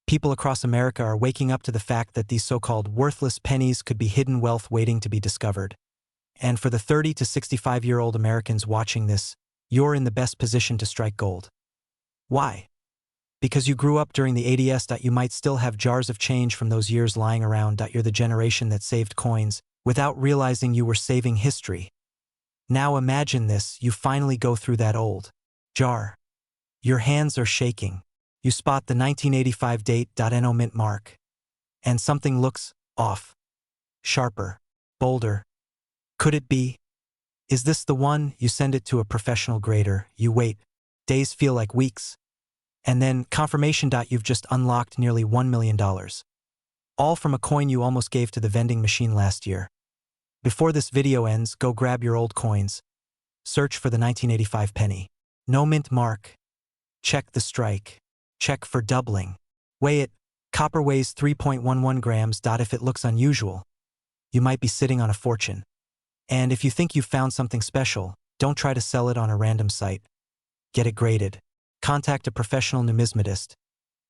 People across America are waking up to the fact that these so-called worthless pennies could be hidden wealth waiting to be discovered. And for the 30 to 65-year-old Americans watching this, you're in the best position to strike gold. Why? Because you grew up during the 80s. You might still have jars of change from those years lying around. You're the generation that saved coins without realizing you were saving history. Now imagine this, you finally go through that old jar. Your hands are shaking. You spot the 1985 date. No mint mark. And something looks off. Sharper. Bolder. Could it be? Is this the one? You send it to a professional grader. You wait. Days feel like weeks. And then confirmation. You've just unlocked nearly $1 million. All from a coin you almost gave to the vending machine last year. Before this video ends, go grab your old coins. Search for the 1985 penny. No mint mark. Check the strike. Check for doubling. Weigh it. Copper weighs 3.11 grams. If it looks unusual, you might be sitting on a fortune. And if you think you've found something special, don't try to sell it on a random site. Get it graded. Contact a professional numismatist.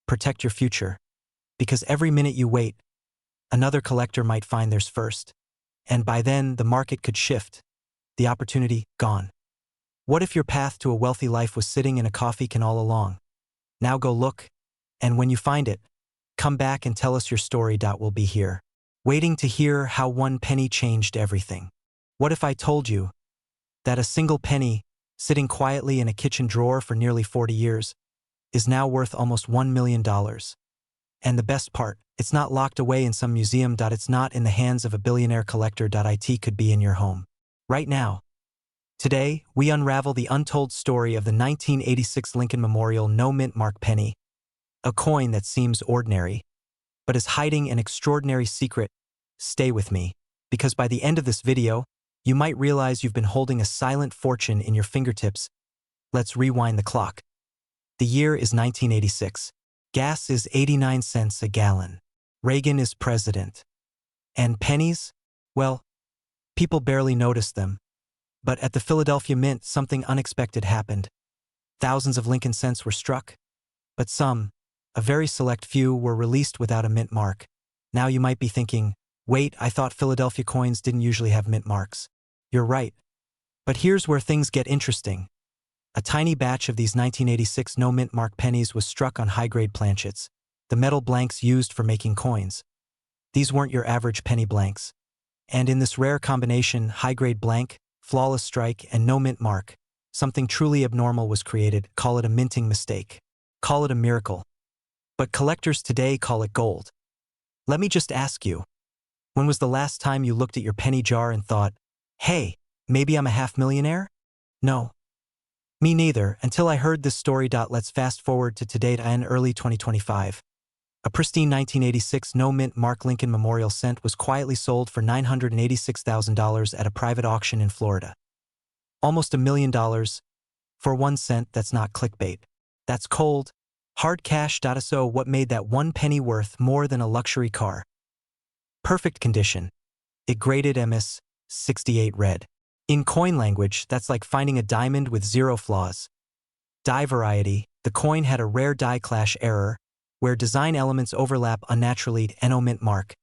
Protect your future. Because every minute you wait, another collector might find theirs first. And by then, the market could shift. The opportunity, gone. What if your path to a wealthy life was sitting in a coffee can all along? Now go look, and when you find it, come back and tell us your story. We'll be here, waiting to hear how one penny changed everything. What if I told you that a single penny, sitting quietly in a kitchen drawer for nearly 40 years, is now worth almost $1 million? And the best part, it's not locked away in some museum. It's not in the hands of a billionaire collector. It could be in your home. Right now. Today, we unravel the untold story of the 1986 Lincoln Memorial no-mint mark penny, a coin that seems ordinary, but is hiding an extraordinary secret. Stay with me, because by the end of this video, you might realize you've been holding a silent fortune in your fingertips. Let's rewind the clock. The year is 1986. Gas is 89 cents a gallon. Reagan is president. And pennies? Well, people barely noticed them. But at the Philadelphia Mint, something unexpected happened. Thousands of Lincoln cents were struck, but some, a very select few, were released without a mint mark. Now you might be thinking, wait, I thought Philadelphia coins didn't usually have mint marks. You're right. But here's where things get interesting. A tiny batch of these 1986 no-mint mark pennies was struck on high-grade planchets, the metal blanks used for making coins. These weren't your average penny blanks. And in this rare combination, high-grade blank, flawless strike, and no mint mark, something truly abnormal was created. Call it a minting mistake. Call it a miracle. But collectors today call it gold. Let me just ask you, when was the last time you looked at your penny jar and thought, hey, maybe I'm a half-millionaire? No. Me neither, until I heard this story. Let's fast forward to today and early 2025. A pristine 1986 no-mint mark Lincoln Memorial cent was quietly sold for $986,000 at a private auction in Florida. Almost $1 million for 1 cent. That's not clickbait. That's cold, hard cash. So what made that 1 penny worth more than a luxury car? Perfect condition. It graded MS 68 red. In coin language, that's like finding a diamond with 0 flaws. Die variety, the coin had a rare die clash error, where design elements overlap unnaturally. No mint mark.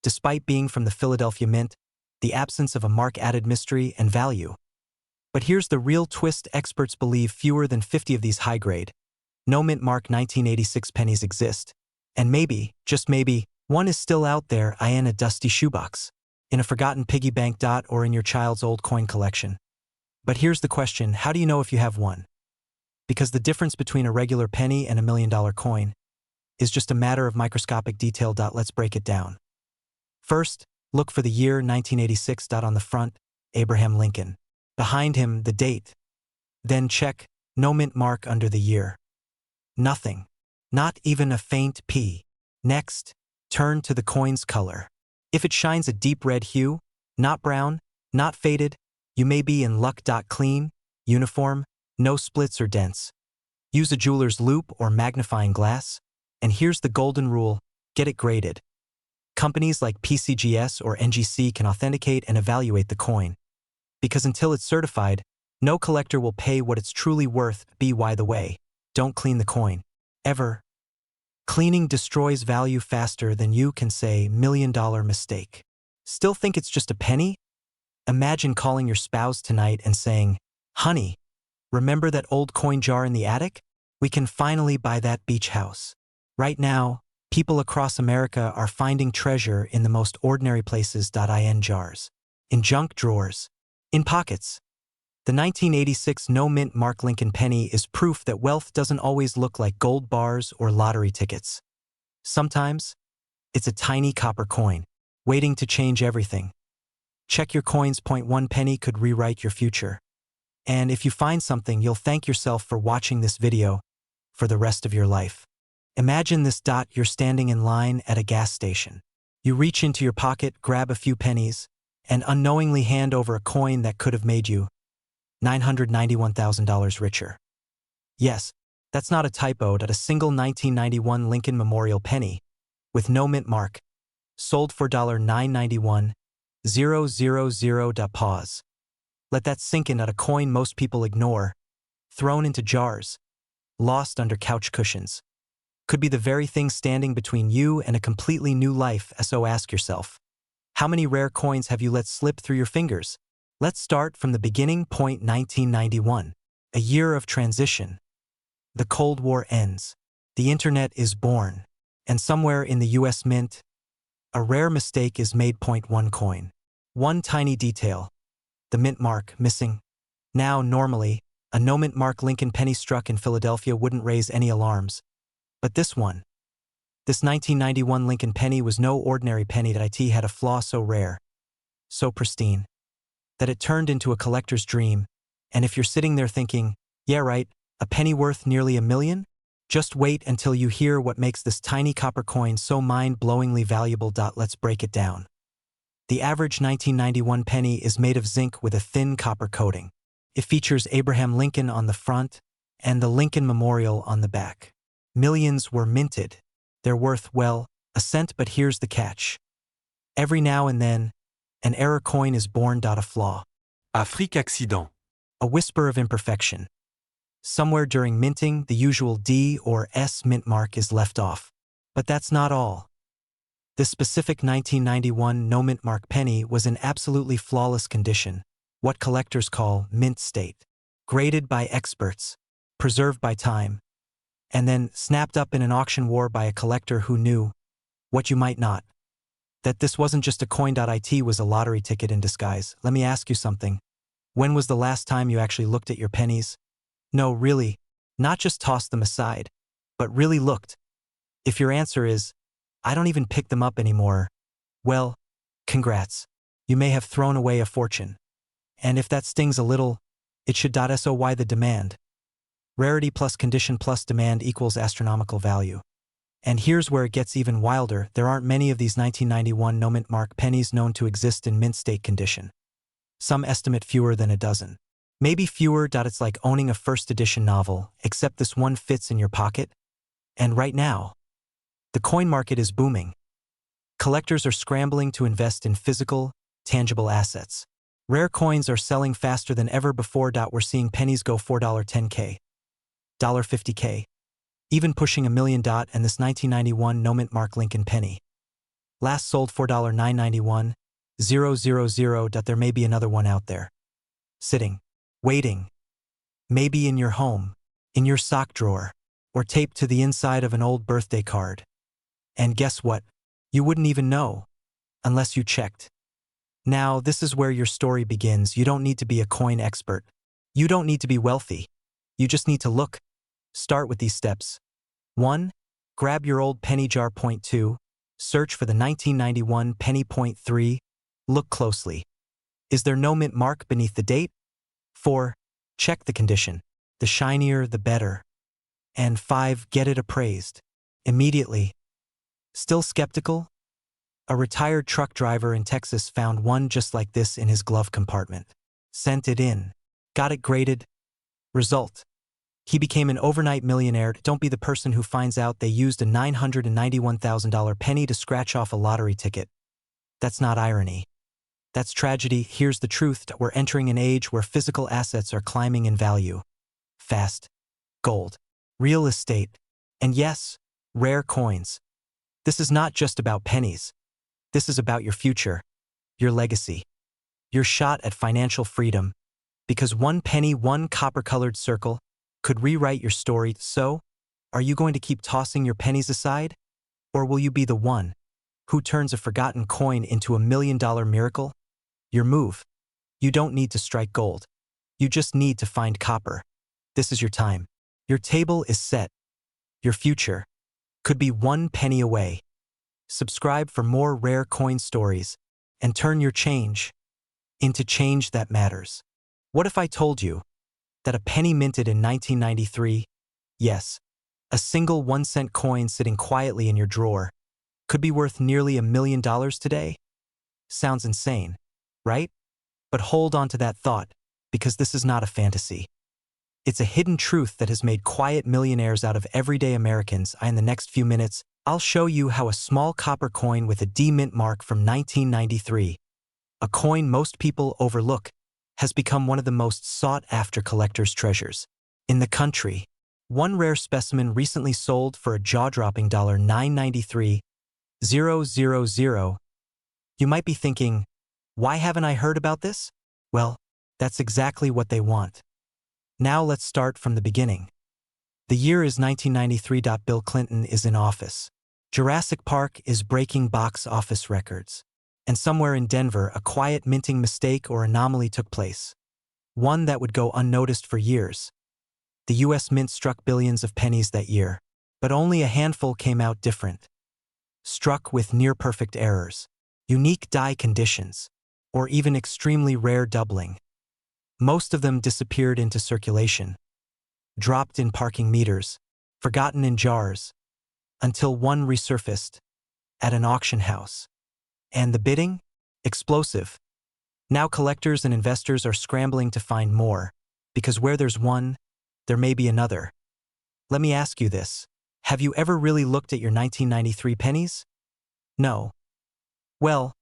Despite being from the Philadelphia Mint, the absence of a mark added mystery and value. But here's the real twist. Experts believe fewer than 50 of these high-grade, no-mint mark 1986 pennies exist. And maybe, just maybe, one is still out there in a dusty shoebox, in a forgotten piggy bank. Or in your child's old coin collection. But here's the question, how do you know if you have one? Because the difference between a regular penny and $1 million coin is just a matter of microscopic detail. Let's break it down. First, look for the year 1986. On the front, Abraham Lincoln. Behind him, the date. Then check, no mint mark under the year. Nothing. Not even a faint P. Next, turn to the coin's color. If it shines a deep red hue, not brown, not faded, you may be in luck. Clean, uniform, no splits or dents. Use a jeweler's loupe or magnifying glass. And here's the golden rule, get it graded. Companies like PCGS or NGC can authenticate and evaluate the coin. Because until it's certified, no collector will pay what it's truly worth. By the way, don't clean the coin. Ever. Cleaning destroys value faster than you can say $1 million mistake. Still think it's just a penny? Imagine calling your spouse tonight and saying, honey, remember that old coin jar in the attic? We can finally buy that beach house. Right now, people across America are finding treasure in the most ordinary places. In jars, in junk drawers, in pockets. The 1986 no-mint mark Lincoln penny is proof that wealth doesn't always look like gold bars or lottery tickets. Sometimes, it's a tiny copper coin, waiting to change everything. Check your coins. 1 penny could rewrite your future. And if you find something, you'll thank yourself for watching this video for the rest of your life. Imagine this. You're standing in line at a gas station. You reach into your pocket, grab a few pennies, and unknowingly hand over a coin that could have made you $991,000 richer. Yes, that's not a typo. A single 1991 Lincoln Memorial penny, with no mint mark, sold for $991,000. Pause. Let that sink in. A coin most people ignore, thrown into jars, lost under couch cushions. Could be the very thing standing between you and a completely new life, so ask yourself, how many rare coins have you let slip through your fingers? Let's start from the beginning point 1991, a year of transition. The Cold War ends. The internet is born. And somewhere in the US Mint, a rare mistake is made. Point 1 coin. One tiny detail. The mint mark missing. Now, normally, a no mint mark Lincoln penny struck in Philadelphia wouldn't raise any alarms. But this 1991 Lincoln penny was no ordinary penny. That it had a flaw so rare, so pristine, that it turned into a collector's dream. And if you're sitting there thinking, yeah right, a penny worth nearly $1 million? Just wait until you hear what makes this tiny copper coin so mind-blowingly valuable. Let's break it down. The average 1991 penny is made of zinc with a thin copper coating. It features Abraham Lincoln on the front and the Lincoln Memorial on the back. Millions were minted. They're worth, well, a cent, but here's the catch. Every now and then, an error coin is born. A flaw. Afrique accident. A whisper of imperfection. Somewhere during minting, the usual D or S mint mark is left off. But that's not all. This specific 1991 no mint mark penny was in absolutely flawless condition, what collectors call mint state, graded by experts, preserved by time, and then snapped up in an auction war by a collector who knew, what you might not, that this wasn't just a coin. It was a lottery ticket in disguise. Let me ask you something. When was the last time you actually looked at your pennies? No, really, not just tossed them aside, but really looked. If your answer is, I don't even pick them up anymore, well, congrats. You may have thrown away a fortune. And if that stings a little, it should. So why the demand? Rarity plus condition plus demand equals astronomical value. And here's where it gets even wilder. There aren't many of these 1991 no mint mark pennies known to exist in mint state condition. Some estimate fewer than a dozen. Maybe fewer. It's like owning a first edition novel, except this one fits in your pocket. And right now, the coin market is booming. Collectors are scrambling to invest in physical, tangible assets. Rare coins are selling faster than ever before. We're seeing pennies go $4.10K, $50K, even pushing $1 million. And this 1991 no mint mark Lincoln penny last sold $4.991, 000. There may be another one out there, sitting, waiting, maybe in your home, in your sock drawer, or taped to the inside of an old birthday card. And guess what? You wouldn't even know, unless you checked. Now, this is where your story begins. You don't need to be a coin expert. You don't need to be wealthy. You just need to look. Start with these steps. 1. Grab your old penny jar. Point 2. Search for the 1991 penny. Point 3. Look closely. Is there no mint mark beneath the date? 4. Check the condition. The shinier, the better. And 5. Get it appraised. Immediately. Still skeptical? A retired truck driver in Texas found one just like this in his glove compartment. Sent it in. Got it graded. Result. He became an overnight millionaire. Don't be the person who finds out they used a $991,000 penny to scratch off a lottery ticket. That's not irony. That's tragedy. Here's the truth. We're entering an age where physical assets are climbing in value. Fast. Gold. Real estate. And yes, rare coins. This is not just about pennies. This is about your future, your legacy, your shot at financial freedom. Because one penny, one copper-colored circle, could rewrite your story. So, are you going to keep tossing your pennies aside? Or will you be the one who turns a forgotten coin into $1 million miracle? Your move. You don't need to strike gold. You just need to find copper. This is your time. Your table is set. Your future could be one penny away. Subscribe for more rare coin stories and turn your change into change that matters. What if I told you that a penny minted in 1993, yes, a single 1-cent coin sitting quietly in your drawer, could be worth nearly $1 million today? Sounds insane, right? But hold on to that thought, because this is not a fantasy. It's a hidden truth that has made quiet millionaires out of everyday Americans. In the next few minutes, I'll show you how a small copper coin with a D mint mark from 1993, a coin most people overlook, has become one of the most sought-after collector's treasures. In the country, one rare specimen recently sold for a jaw-dropping $993,000. You might be thinking, why haven't I heard about this? Well, that's exactly what they want. Now let's start from the beginning. The year is 1993. Bill Clinton is in office. Jurassic Park is breaking box office records. And somewhere in Denver, a quiet minting mistake or anomaly took place. One that would go unnoticed for years. The U.S. Mint struck billions of pennies that year, but only a handful came out different. Struck with near-perfect errors, unique die conditions, or even extremely rare doubling. Most of them disappeared into circulation, dropped in parking meters, forgotten in jars, until one resurfaced at an auction house. And the bidding? Explosive. Now collectors and investors are scrambling to find more, because where there's one, there may be another. Let me ask you this. Have you ever really looked at your 1993 pennies? No. Well,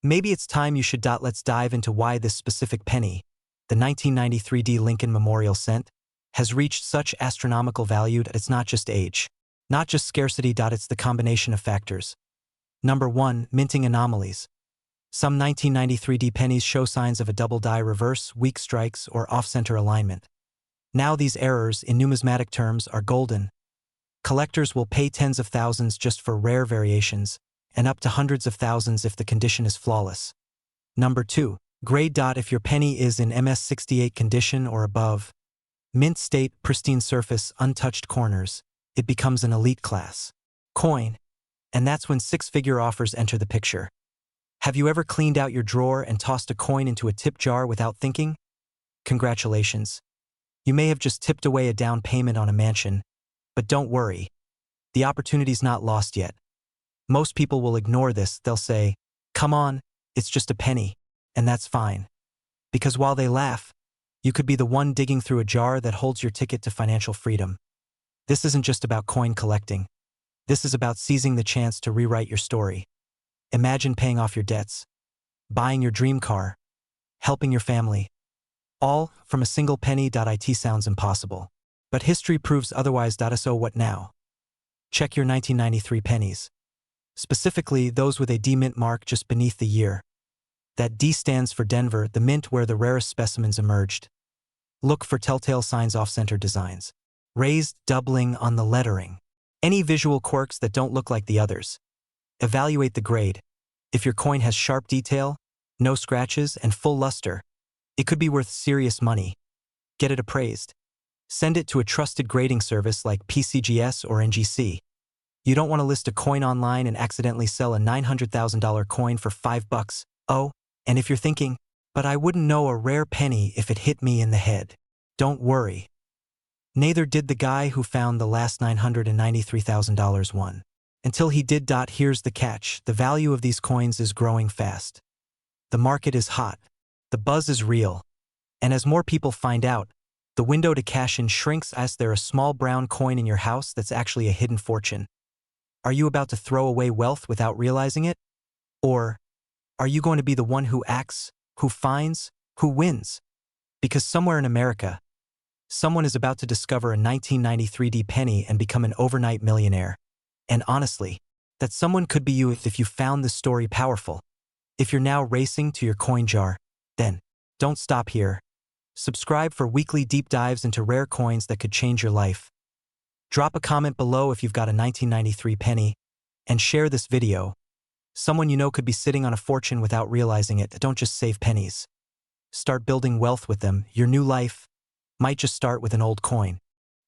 maybe it's time you should. Let's dive into why this specific penny, the 1993 D. Lincoln Memorial Cent, has reached such astronomical value. It's not just age, not just scarcity. It's the combination of factors. Number 1, minting anomalies. Some 1993 D pennies show signs of a double die reverse, weak strikes, or off-center alignment. Now these errors, in numismatic terms, are golden. Collectors will pay tens of thousands just for rare variations, and up to hundreds of thousands if the condition is flawless. Number 2, grade. If your penny is in MS68 condition or above, mint state, pristine surface, untouched corners, it becomes an elite class coin. And that's when six-figure offers enter the picture. Have you ever cleaned out your drawer and tossed a coin into a tip jar without thinking? Congratulations. You may have just tipped away a down payment on a mansion, but don't worry. The opportunity's not lost yet. Most people will ignore this. They'll say, come on, it's just a penny, and that's fine. Because while they laugh, you could be the one digging through a jar that holds your ticket to financial freedom. This isn't just about coin collecting. This is about seizing the chance to rewrite your story. Imagine paying off your debts, buying your dream car, helping your family, all from a single penny. It sounds impossible. But history proves otherwise. So what now? Check your 1993 pennies. Specifically, those with a D mint mark just beneath the year. That D stands for Denver, the mint where the rarest specimens emerged. Look for telltale signs, off-center designs, raised doubling on the lettering. Any visual quirks that don't look like the others. Evaluate the grade. If your coin has sharp detail, no scratches, and full luster, it could be worth serious money. Get it appraised. Send it to a trusted grading service like PCGS or NGC. You don't want to list a coin online and accidentally sell a $900,000 coin for $5. Oh, and if you're thinking, but I wouldn't know a rare penny if it hit me in the head. Don't worry. Neither did the guy who found the last $993,000 one. Until he did. Here's the catch. The value of these coins is growing fast. The market is hot. The buzz is real. And as more people find out, the window to cash in shrinks. Is there a small brown coin in your house that's actually a hidden fortune? Are you about to throw away wealth without realizing it? Or are you going to be the one who acts, who finds, who wins? Because somewhere in America, someone is about to discover a 1993 D penny and become an overnight millionaire. And honestly, that someone could be you if you found this story powerful. If you're now racing to your coin jar, then don't stop here. Subscribe for weekly deep dives into rare coins that could change your life. Drop a comment below if you've got a 1993 penny, and share this video. Someone you know could be sitting on a fortune without realizing it. Don't just save pennies. Start building wealth with them. Your new life might just start with an old coin.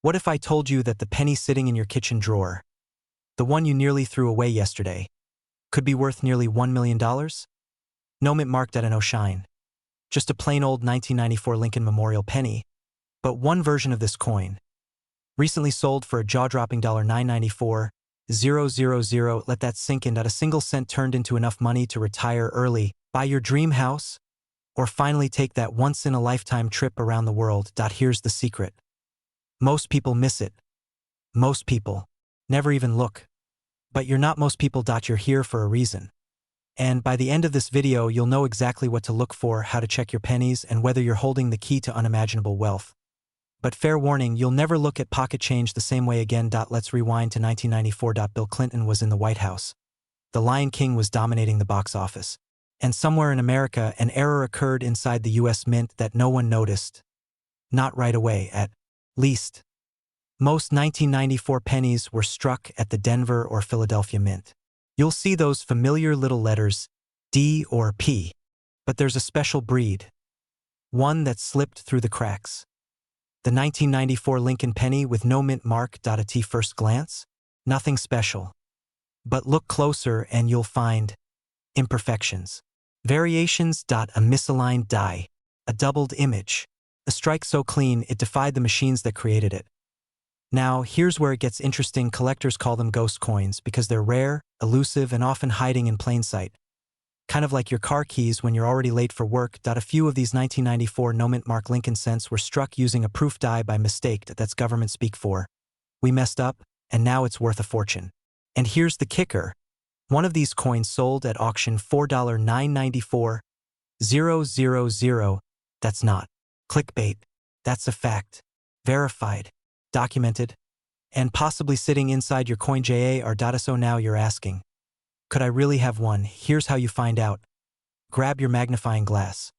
What if I told you that the penny sitting in your kitchen drawer, the one you nearly threw away yesterday, could be worth nearly $1 million? No mint marked at an shine. Just a plain old 1994 Lincoln Memorial penny. But one version of this coin, recently sold for a jaw-dropping $994,000. Let that sink in. A single cent turned into enough money to retire early, buy your dream house, or finally take that once-in-a-lifetime trip around the world. Here's the secret. Most people miss it. Most people never even look. But you're not most people. You're here for a reason. And by the end of this video, you'll know exactly what to look for, how to check your pennies, and whether you're holding the key to unimaginable wealth. But fair warning, you'll never look at pocket change the same way again. Let's rewind to 1994. Bill Clinton was in the White House. The Lion King was dominating the box office. And somewhere in America, an error occurred inside the US Mint that no one noticed. Not right away, at least. Most 1994 pennies were struck at the Denver or Philadelphia Mint. You'll see those familiar little letters, D or P. But there's a special breed. One that slipped through the cracks. The 1994 Lincoln penny with no mint mark. At first glance, nothing special. But look closer and you'll find imperfections. Variations. A misaligned die. A doubled image. A strike so clean it defied the machines that created it. Now, here's where it gets interesting. Collectors call them ghost coins because they're rare, elusive, and often hiding in plain sight. Kind of like your car keys when you're already late for work. A few of these 1994 no-mint mark Lincoln cents were struck using a proof die by mistake. That's government speak for we messed up, and now it's worth a fortune. And here's the kicker. One of these coins sold at auction $4,994,000. That's not clickbait. That's a fact. Verified. Documented. And possibly sitting inside your coin jar. So now you're asking, could I really have one? Here's how you find out. Grab your magnifying glass.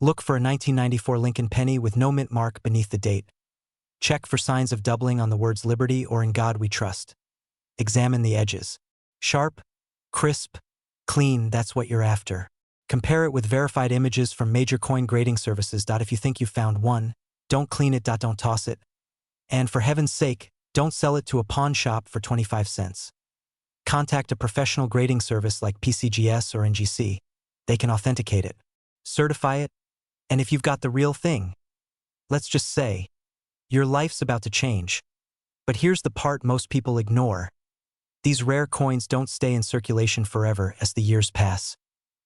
Look for a 1994 Lincoln penny with no mint mark beneath the date. Check for signs of doubling on the words Liberty or In God We Trust. Examine the edges. Sharp, crisp, clean, that's what you're after. Compare it with verified images from major coin grading services. If you think you found one, don't clean it. Don't toss it. And for heaven's sake, don't sell it to a pawn shop for 25 cents. Contact a professional grading service like PCGS or NGC. They can authenticate it, certify it, and if you've got the real thing, let's just say, your life's about to change. But here's the part most people ignore. These rare coins don't stay in circulation forever as the years pass.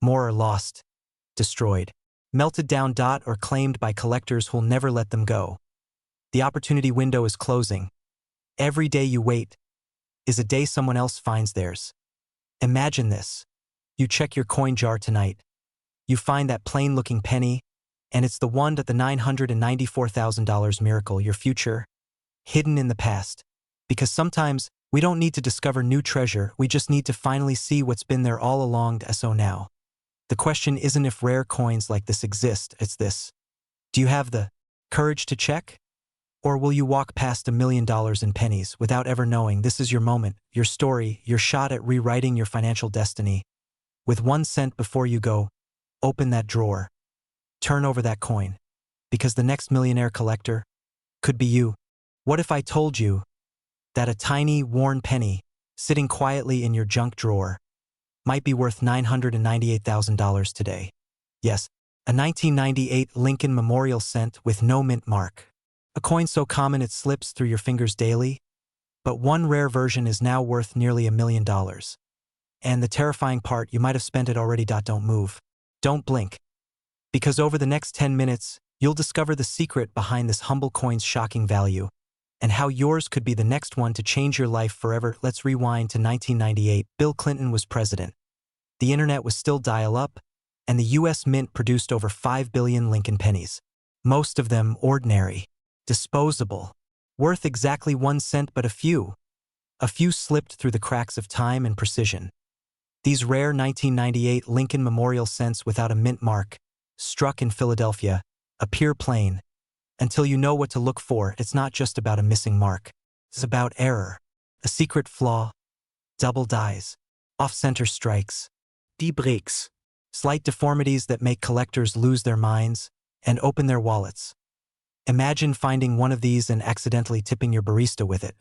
More are lost, destroyed, melted down. Or claimed by collectors who'll never let them go. The opportunity window is closing. Every day you wait is a day someone else finds theirs. Imagine this. You check your coin jar tonight. You find that plain-looking penny, and it's the one at the $994,000 miracle, your future, hidden in the past. Because sometimes, we don't need to discover new treasure, we just need to finally see what's been there all along. So now, the question isn't if rare coins like this exist, it's this. Do you have the courage to check? Or will you walk past $1 million in pennies without ever knowing this is your moment, your story, your shot at rewriting your financial destiny? With 1 cent before you go, open that drawer. Turn over that coin. Because the next millionaire collector could be you. What if I told you that a tiny, worn penny, sitting quietly in your junk drawer, might be worth $998,000 today? Yes, a 1998 Lincoln Memorial cent with no mint mark. A coin so common it slips through your fingers daily, but one rare version is now worth nearly $1 million. And the terrifying part, you might have spent it already. Don't move. Don't blink. Because over the next 10 minutes, you'll discover the secret behind this humble coin's shocking value, and how yours could be the next one to change your life forever. Let's rewind to 1998. Bill Clinton was president. The internet was still dial-up, and the US Mint produced over 5 billion Lincoln pennies. Most of them ordinary. Disposable, worth exactly 1 cent, but a few slipped through the cracks of time and precision. These rare 1998 Lincoln Memorial cents without a mint mark, struck in Philadelphia, appear plain. Until you know what to look for, it's not just about a missing mark. It's about error, a secret flaw, double dies, off-center strikes, die breaks, slight deformities that make collectors lose their minds and open their wallets. Imagine finding one of these and accidentally tipping your barista with it.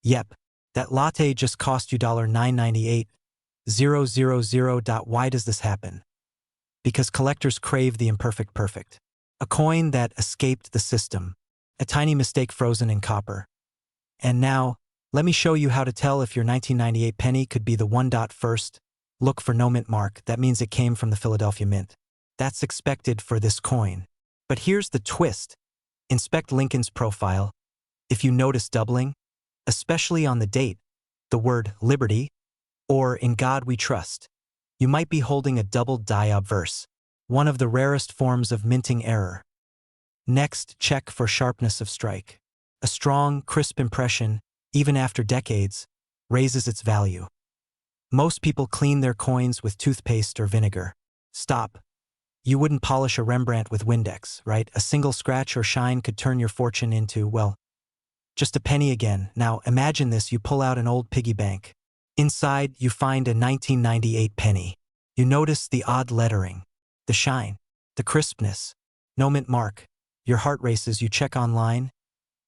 Yep, that latte just cost you $998,000. Why does this happen? Because collectors crave the imperfect perfect. A coin that escaped the system. A tiny mistake frozen in copper. And now, let me show you how to tell if your 1998 penny could be the one. First, look for no mint mark. That means it came from the Philadelphia Mint. That's expected for this coin. But here's the twist. Inspect Lincoln's profile. If you notice doubling, especially on the date, the word Liberty, or In God We Trust, you might be holding a double die obverse, one of the rarest forms of minting error. Next, check for sharpness of strike. A strong, crisp impression, even after decades, raises its value. Most people clean their coins with toothpaste or vinegar. Stop. You wouldn't polish a Rembrandt with Windex, right? A single scratch or shine could turn your fortune into, well, just a penny again. Now imagine this, you pull out an old piggy bank. Inside, you find a 1998 penny. You notice the odd lettering, the shine, the crispness, no mint mark. Your heart races, you check online,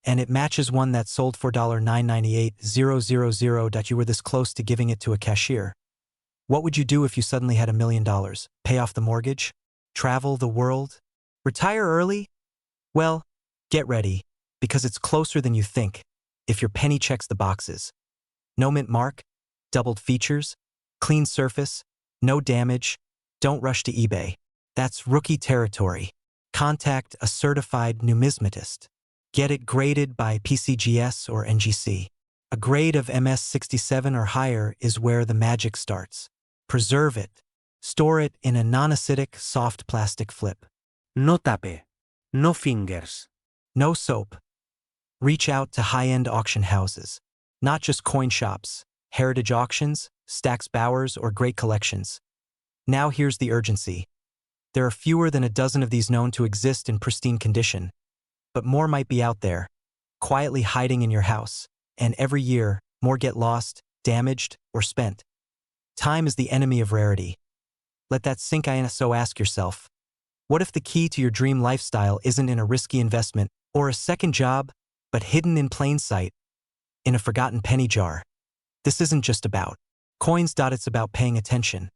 and it matches one that sold for $998,000. You were this close to giving it to a cashier. What would you do if you suddenly had $1 million? Pay off the mortgage? Travel the world? Retire early? Well, get ready, because it's closer than you think if your penny checks the boxes. No mint mark, doubled features, clean surface, no damage. Don't rush to eBay. That's rookie territory. Contact a certified numismatist. Get it graded by PCGS or NGC. A grade of MS67 or higher is where the magic starts. Preserve it. Store it in a non-acidic, soft plastic flip. No tape. No fingers. No soap. Reach out to high-end auction houses. Not just coin shops, heritage auctions, Stax Bowers, or great collections. Now here's the urgency. There are fewer than a dozen of these known to exist in pristine condition, but more might be out there, quietly hiding in your house, and every year, more get lost, damaged, or spent. Time is the enemy of rarity. Let that sink in. So ask yourself, what if the key to your dream lifestyle isn't in a risky investment or a second job, but hidden in plain sight, in a forgotten penny jar? This isn't just about coins. It's about paying attention,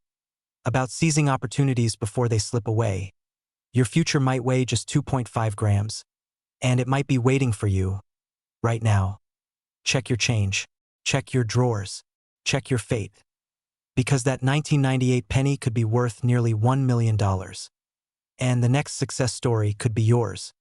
about seizing opportunities before they slip away. Your future might weigh just 2.5 grams, and it might be waiting for you right now. Check your change, check your drawers, check your fate, because that 1998 penny could be worth nearly $1 million. And the next success story could be yours.